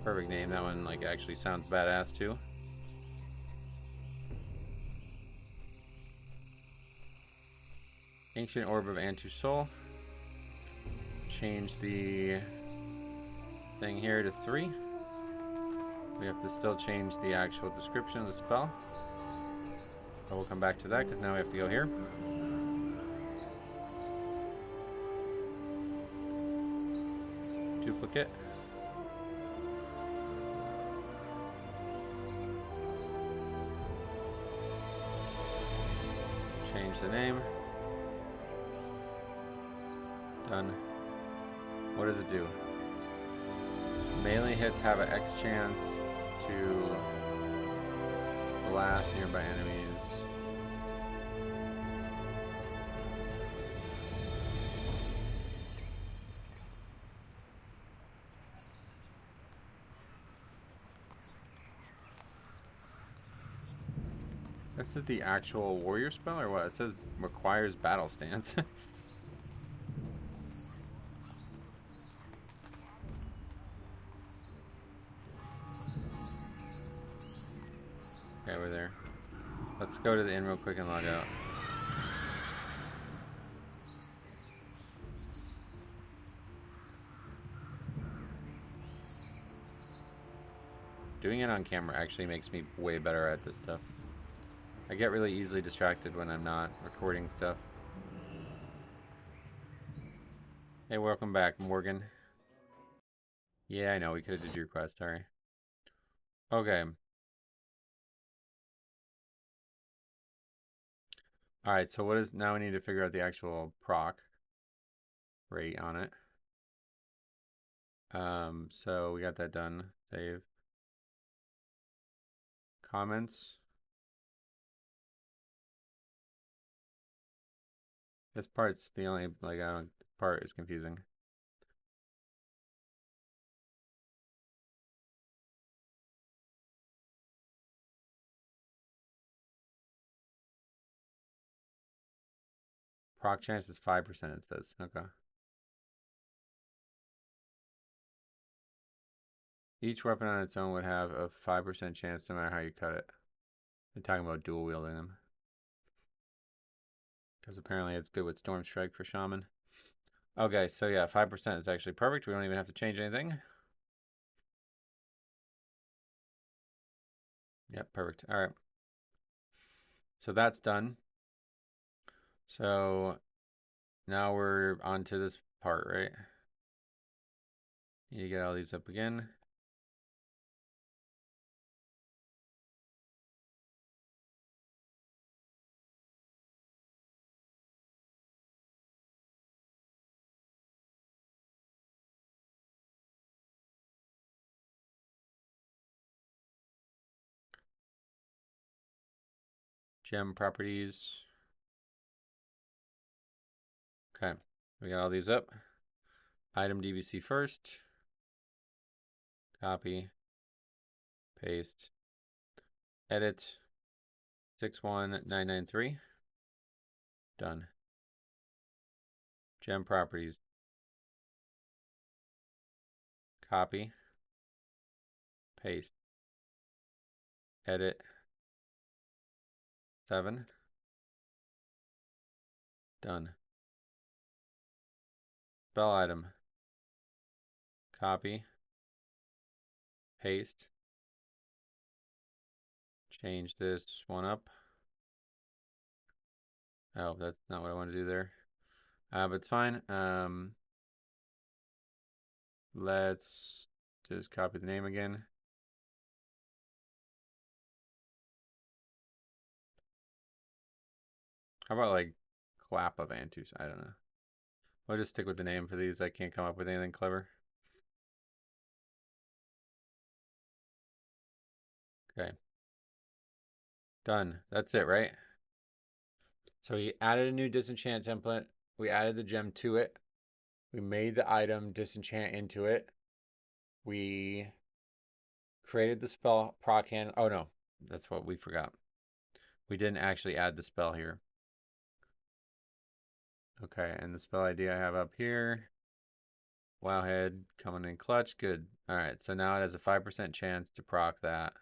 Perfect name. That one like actually sounds badass too. Ancient Orb of Antu Soul. Change the thing here to 3. We have to still change the actual description of the spell. But we'll come back to that because now we have to go here. Duplicate. Change the name. Done. What does it do? Melee hits have an X chance to blast nearby enemies. This is the actual warrior spell or what? It says requires battle stance. Okay, we're there. Let's go to the inn real quick and log out. Doing it on camera actually makes me way better at this stuff. I get really easily distracted when I'm not recording stuff. Hey, welcome back, Morgan. Yeah, I know, we could have did your quest, sorry. Okay. Alright, so what is, now we need to figure out the actual proc rate on it. So we got that done. Save. Comments. This part's the only, like, I don't, this part is confusing. Proc chance is 5%, it says. Okay. Each weapon on its own would have a 5% chance no matter how you cut it. They're talking about dual wielding them. Because apparently it's good with Storm Strike for Shaman. Okay, so yeah, 5% is actually perfect. We don't even have to change anything. Yep, perfect. All right. So that's done. So now we're on to this part, right? You get all these up again. Gem properties. Okay, we got all these up. Item DBC first. Copy. Paste. Edit. 61993. Done. Gem properties. Copy. Paste. Edit. 7. Done. Spell item. Copy. Paste. Change this one up. Oh, that's not what I want to do there. But it's fine. Let's just copy the name again. How about like clap of Antus? I don't know. We'll just stick with the name for these. I can't come up with anything clever. Okay. Done. That's it, right? So we added a new disenchant template. We added the gem to it. We made the item disenchant into it. We created the spell proc hand. Oh no, that's what we forgot. We didn't actually add the spell here. Okay, and the spell ID I have up here. Wowhead coming in clutch. Good. All right, so now it has a 5% chance to proc that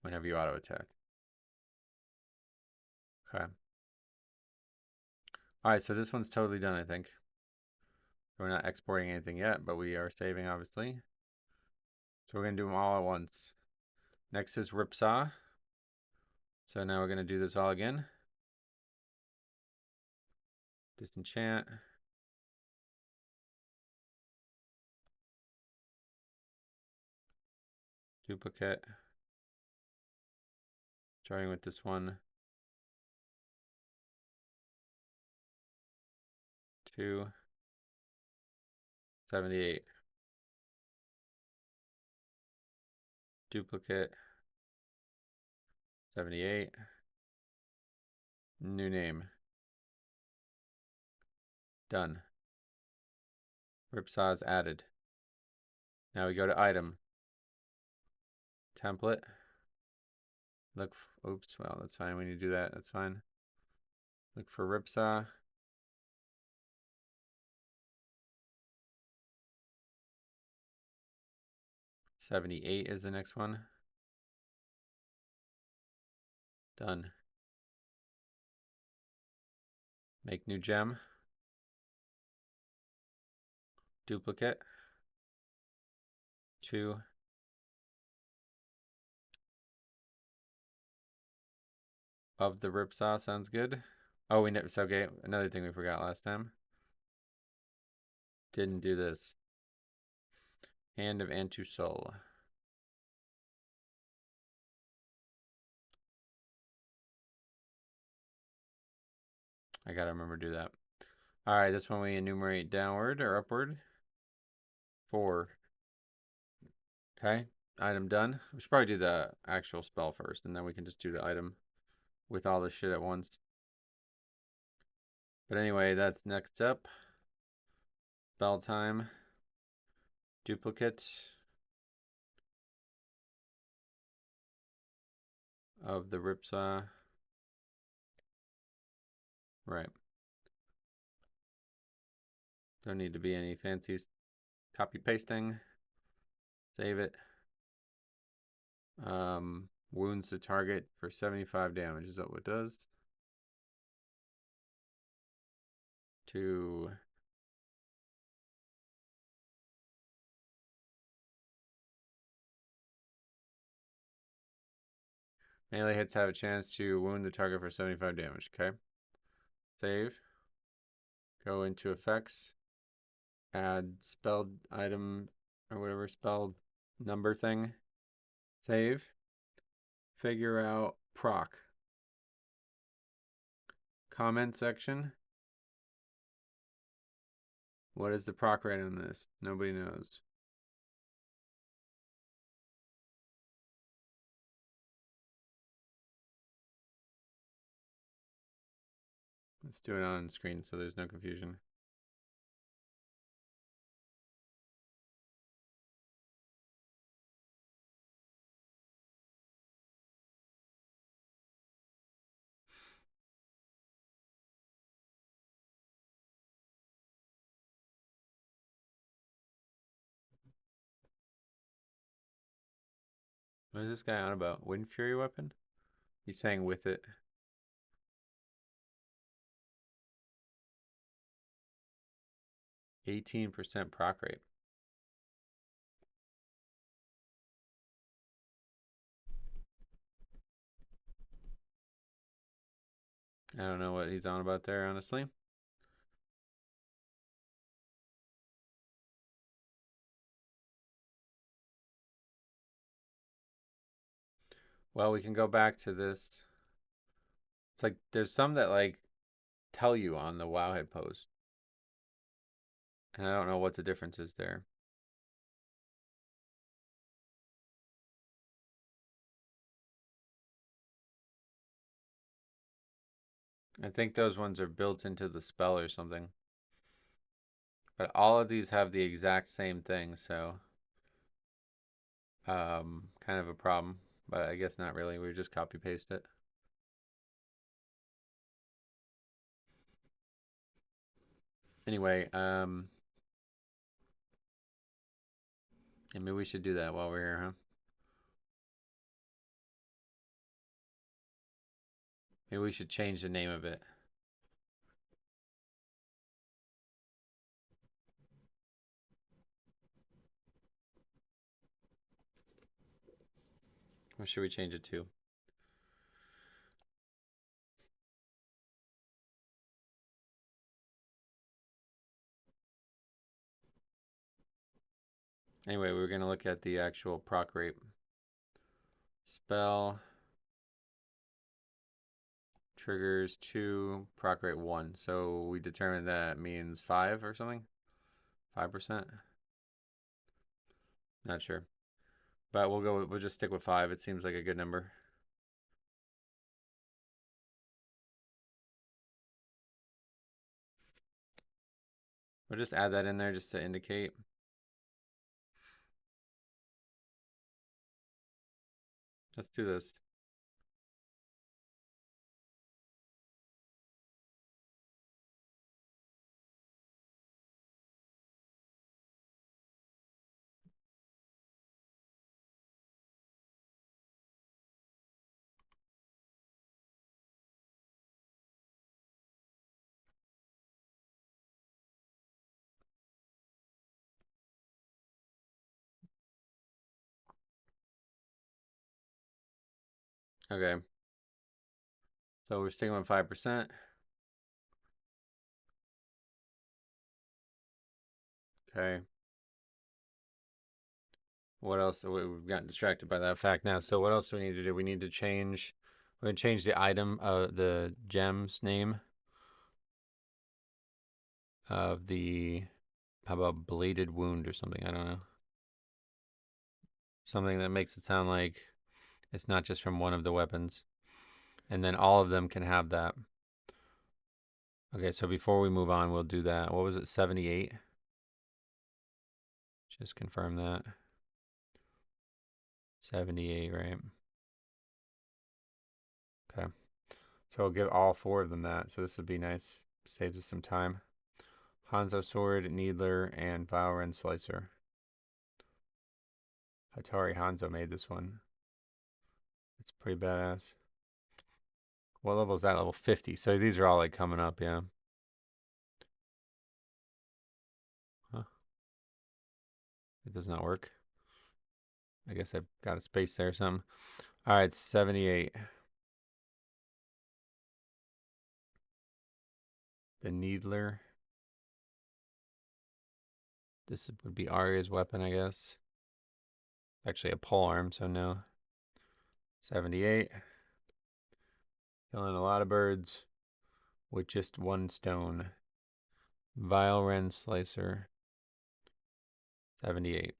whenever you auto attack. Okay. All right, so this one's totally done, I think. We're not exporting anything yet, but we are saving, obviously. So we're going to do them all at once. Next is Ripsaw. So now we're going to do this all again. Disenchant. Duplicate. Starting with this one. 278. Duplicate. 78. New name. Done. Ripsaw is added. Now we go to item. Template. Look, oops, well, that's fine. We need to do that. That's fine. Look for Ripsaw. 78 is the next one. Done. Make new gem. Duplicate. 2. Of the Ripsaw sounds good. Oh, we never, so okay, another thing we forgot last time. Didn't do this. Hand of Antusol. I gotta remember to do that. All right, this one we enumerate downward or upward. 4. Okay, item done. We should probably do the actual spell first, and then we can just do the item with all this shit at once. But anyway, that's next up. Spell time. Duplicate of the Ripsaw. Right. Don't need to be any fancy copy pasting. Save it. Wounds the target for 75 damage is that what it does. 2. Melee hits have a chance to wound the target for 75 damage. Okay. Save. Go into effects. Add spelled item or whatever spelled number thing. Save. Figure out proc. Comment section. What is the proc rate on this? Nobody knows. Let's do it on screen so there's no confusion. What is this guy on about? Wind Fury weapon? He's saying with it. 18% proc rate. I don't know what he's on about there, honestly. Well, we can go back to this. It's like there's some that like tell you on the Wowhead post. And I don't know what the difference is there. I think those ones are built into the spell or something. But all of these have the exact same thing, so kind of a problem. But I guess not really. We just copy paste it. Anyway, Yeah, maybe we should do that while we're here, huh? Maybe we should change the name of it. What should we change it to? Anyway, we're going to look at the actual proc rate. Spell triggers 2, proc rate 1. So we determined that means 5 or something? 5%? Not sure. But we'll just stick with 5. It seems like a good number. We'll just add that in there just to indicate. Let's do this. Okay. So we're sticking with 5%. Okay. What else? We've gotten distracted by that fact now. So what else do we need to do? We need to change. We're going to change the item, the gem's name of the. How about bladed wound or something? I don't know. Something that makes it sound like it's not just from one of the weapons. And then all of them can have that. Okay, so before we move on, we'll do that. What was it, 78? Just confirm that. 78, right? Okay. So we'll give all 4 of them that. So this would be nice. Saves us some time. Hanzo Sword, Needler, and Valren Slicer. Hattori Hanzo made this one. It's pretty badass. What level is that? Level 50. So these are all like coming up, yeah. Huh. It does not work. I guess I've got a space there or something. All right, 78. The Needler. This would be Arya's weapon, I guess. Actually, a pole arm, so no. 78. Killing a lot of birds with just 1 stone. Vile Wren Slicer. 78.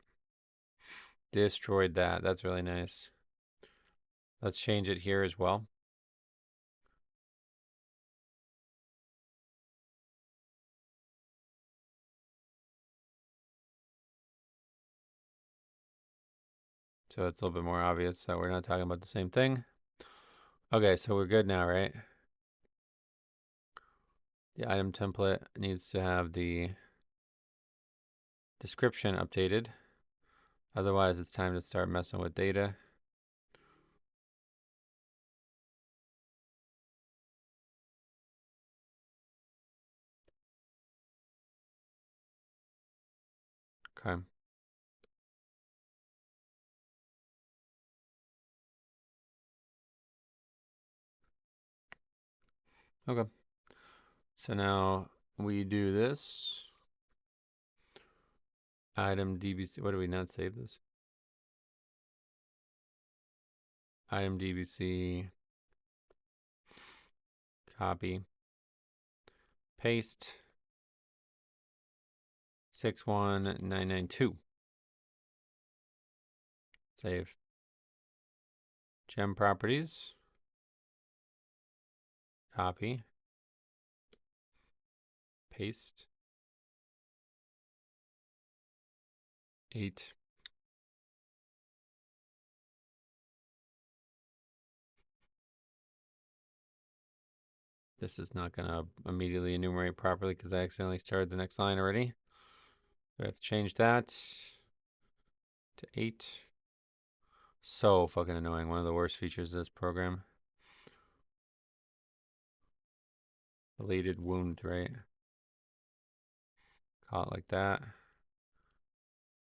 Destroyed that. That's really nice. Let's change it here as well. So it's a little bit more obvious that we're not talking about the same thing. Okay, so we're good now, right? The item template needs to have the description updated. Otherwise, it's time to start messing with data. Okay. Okay. So now we do this. Item DBC. What do we not save this? Item DBC. Copy. Paste. 61992. Save. Gem properties. Copy. Paste. 8. This is not going to immediately enumerate properly because I accidentally started the next line already. We have to change that. to 8. So fucking annoying. One of the worst features of this program. Related wound, right? Call it like that.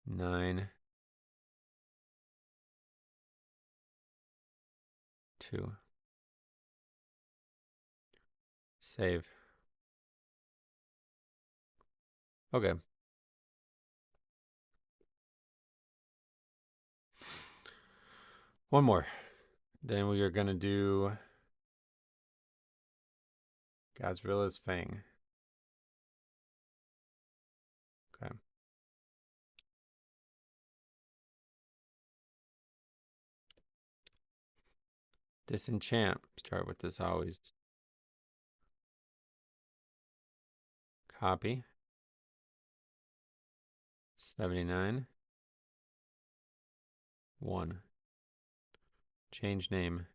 9, 2. Save. Okay. One more. Then we are going to do Gazrilla's Fang. Okay. Disenchant. Start with this always. Copy. 79. 1. Change name.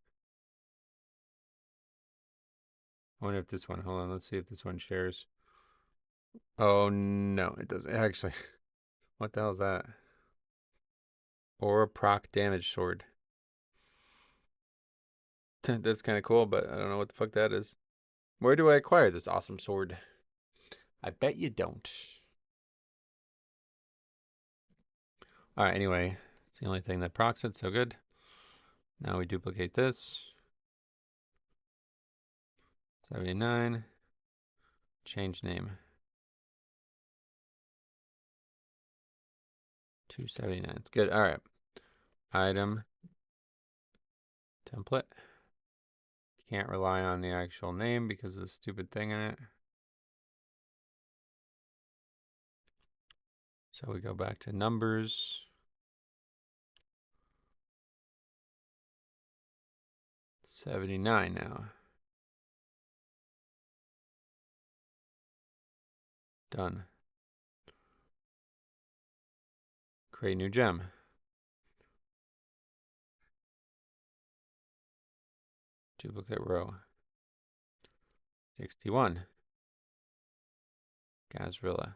I wonder if this one, hold on, let's see if this one shares. Oh, no, it doesn't. Actually, what the hell is that? Aura proc damage sword. That's kind of cool, but I don't know what the fuck that is. Where do I acquire this awesome sword? I bet you don't. All right, anyway, it's the only thing that procs it, so good. Now we duplicate this. 79. Change name. 279. It's good. All right. Item. Template. Can't rely on the actual name because of the stupid thing in it. So we go back to numbers. 79 now. Done. Create new gem. Duplicate row. 61. Gazrilla.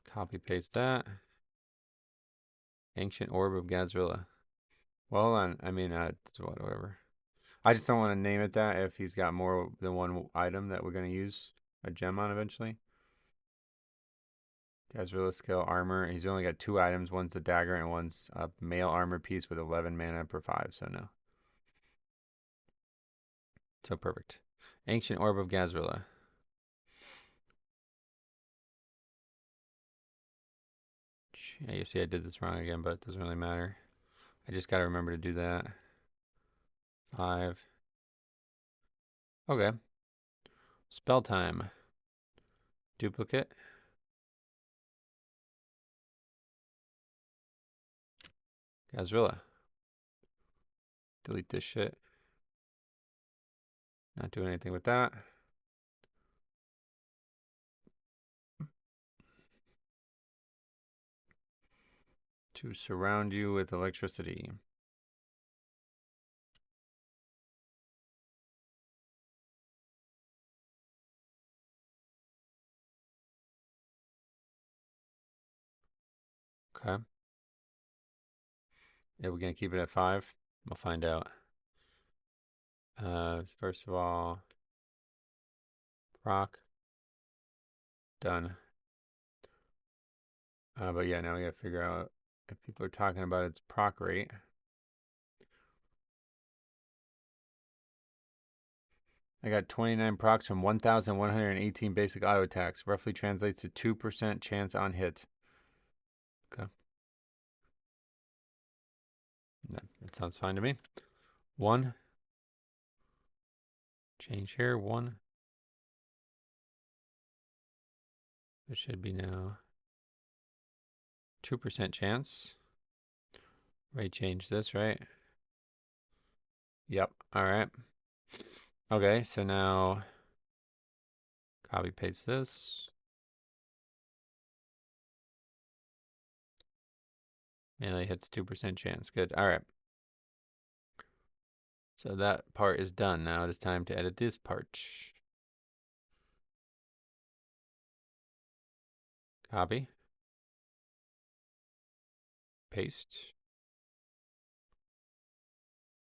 Copy paste that. Ancient orb of Gazrilla. Well, hold on. I mean, whatever. I just don't want to name it that if he's got more than one item that we're going to use a gem on eventually. Gazrilla skill armor. He's only got 2 items. One's the dagger and one's a mail armor piece with 11 mana per 5. So no. So perfect. Ancient orb of Gazrilla. Yeah, you see I did this wrong again, but it doesn't really matter. I just got to remember to do that. 5. Okay. Spell time. Duplicate. Gazrilla. Delete this shit. Not doing anything with that. To surround you with electricity. Okay. Yeah, we're going to keep it at 5. We'll find out. First of all, proc. Done. But yeah, now we got to figure out if people are talking about its proc rate. I got 29 procs from 1,118 basic auto attacks. Roughly translates to 2% chance on hit. Okay. That sounds fine to me. 1. Change here. 1. It should be now 2% chance. Right, change this, right? Yep. All right. Okay, so now copy paste this. Melee hits 2% chance. Good. All right. So that part is done. Now it is time to edit this part. Copy. Paste.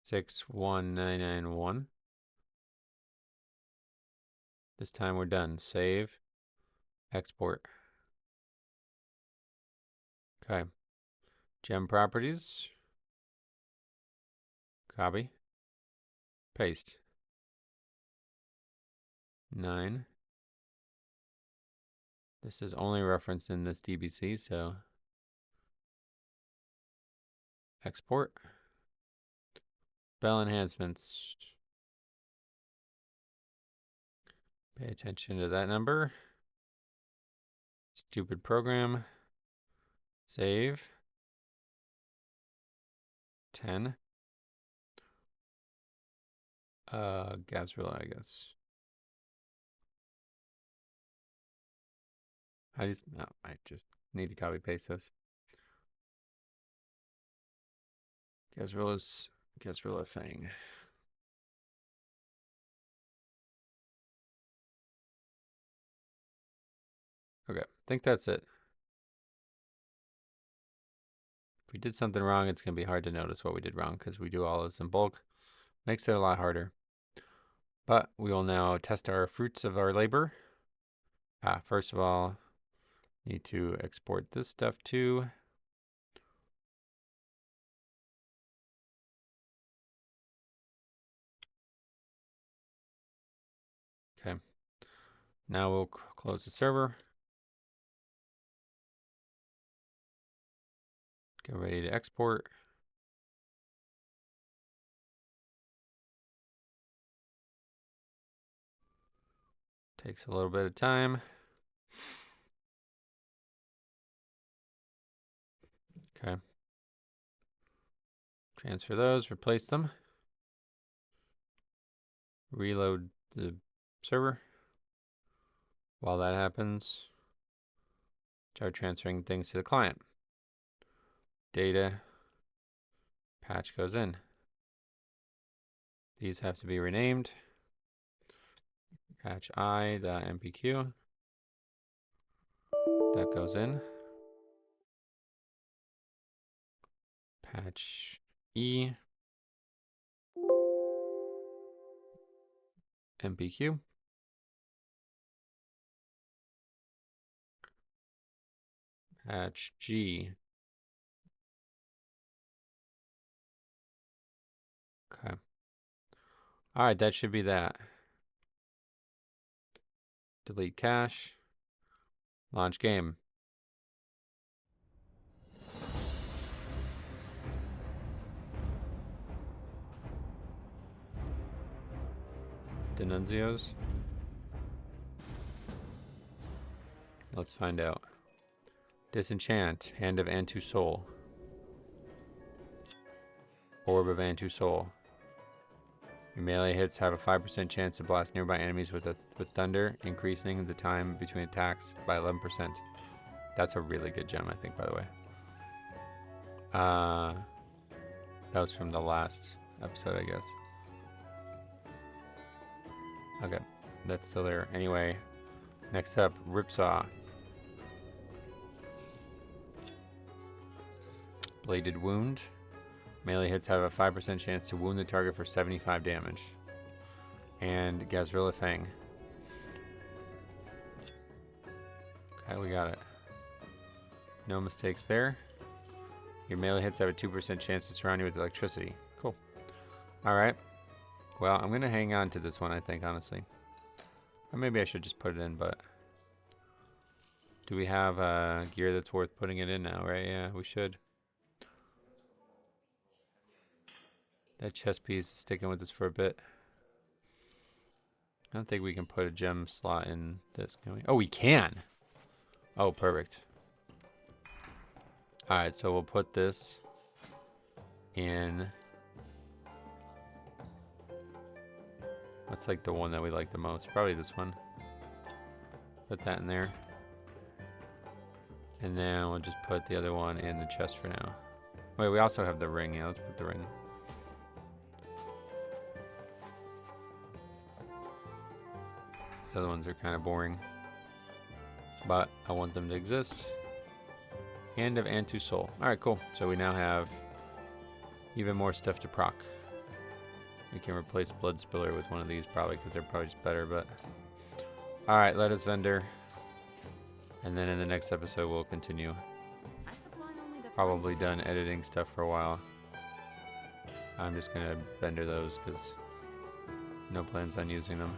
61991. This time we're done. Save. Export. Okay. Gem properties. Copy. Paste. 9. This is only referenced in this DBC, so export. Spell enhancements. Pay attention to that number. Stupid program. Save. 10. Gas relay, I guess. No, I just need to copy paste this. Gazrilla thing. Okay, I think that's it. If we did something wrong, it's going to be hard to notice what we did wrong because we do all this in bulk. Makes it a lot harder. But we will now test our fruits of our labor. First of all, need to export this stuff too. Okay. Now we'll close the server. Get ready to export. Takes a little bit of time. Okay. Transfer those, replace them. Reload the server. While that happens, start transferring things to the client. Data, patch goes in. These have to be renamed. Patch I.mpq. That goes in. Patch E. MPQ. Patch G. Okay. All right, that should be that. Delete cache. Launch game. Denuncios. Let's find out. Disenchant. Hand of Antu Soul. Orb of Antu Soul. Your melee hits have a 5% chance to blast nearby enemies with thunder, increasing the time between attacks by 11%. That's a really good gem, I think, by the way. That was from the last episode, I guess. Okay, that's still there. Anyway, next up, Ripsaw. Bladed Wound. Melee hits have a 5% chance to wound the target for 75 damage. And Gazrilla Fang. Okay, we got it. No mistakes there. Your melee hits have a 2% chance to surround you with electricity. Cool. Alright. Well, I'm going to hang on to this one, I think, honestly. Or maybe I should just put it in, but... Do we have gear that's worth putting it in now, right? Yeah, we should. That chest piece is sticking with us for a bit. I don't think we can put a gem slot in this, can we? Oh, we can! Oh, perfect. Alright, so we'll put this in... What's like the one that we like the most? Probably this one. Put that in there. And then we'll just put the other one in the chest for now. Wait, we also have the ring. Yeah, let's put the ring. The other ones are kind of boring. But I want them to exist. Hand of Antu Soul. Alright, cool. So we now have even more stuff to proc. We can replace Blood Spiller with one of these probably because they're probably just better, but... Alright, let us vendor. And then in the next episode we'll continue. Probably done editing stuff for a while. I'm just gonna vendor those because no plans on using them.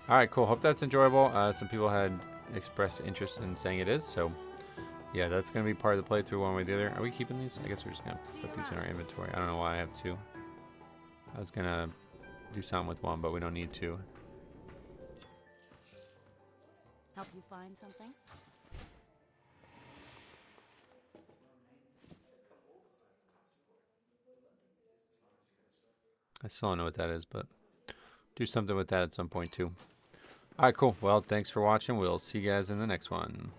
Alright, cool. Hope that's enjoyable. Some people had expressed interest in saying it is, so yeah, that's going to be part of the playthrough one way or the other. Are we keeping these? I guess we're just going to put these in our inventory. I don't know why I have two. I was going to do something with one, but we don't need to. Help you find something? I still don't know what that is, but do something with that at some point too. Alright, cool. Well, thanks for watching. We'll see you guys in the next one.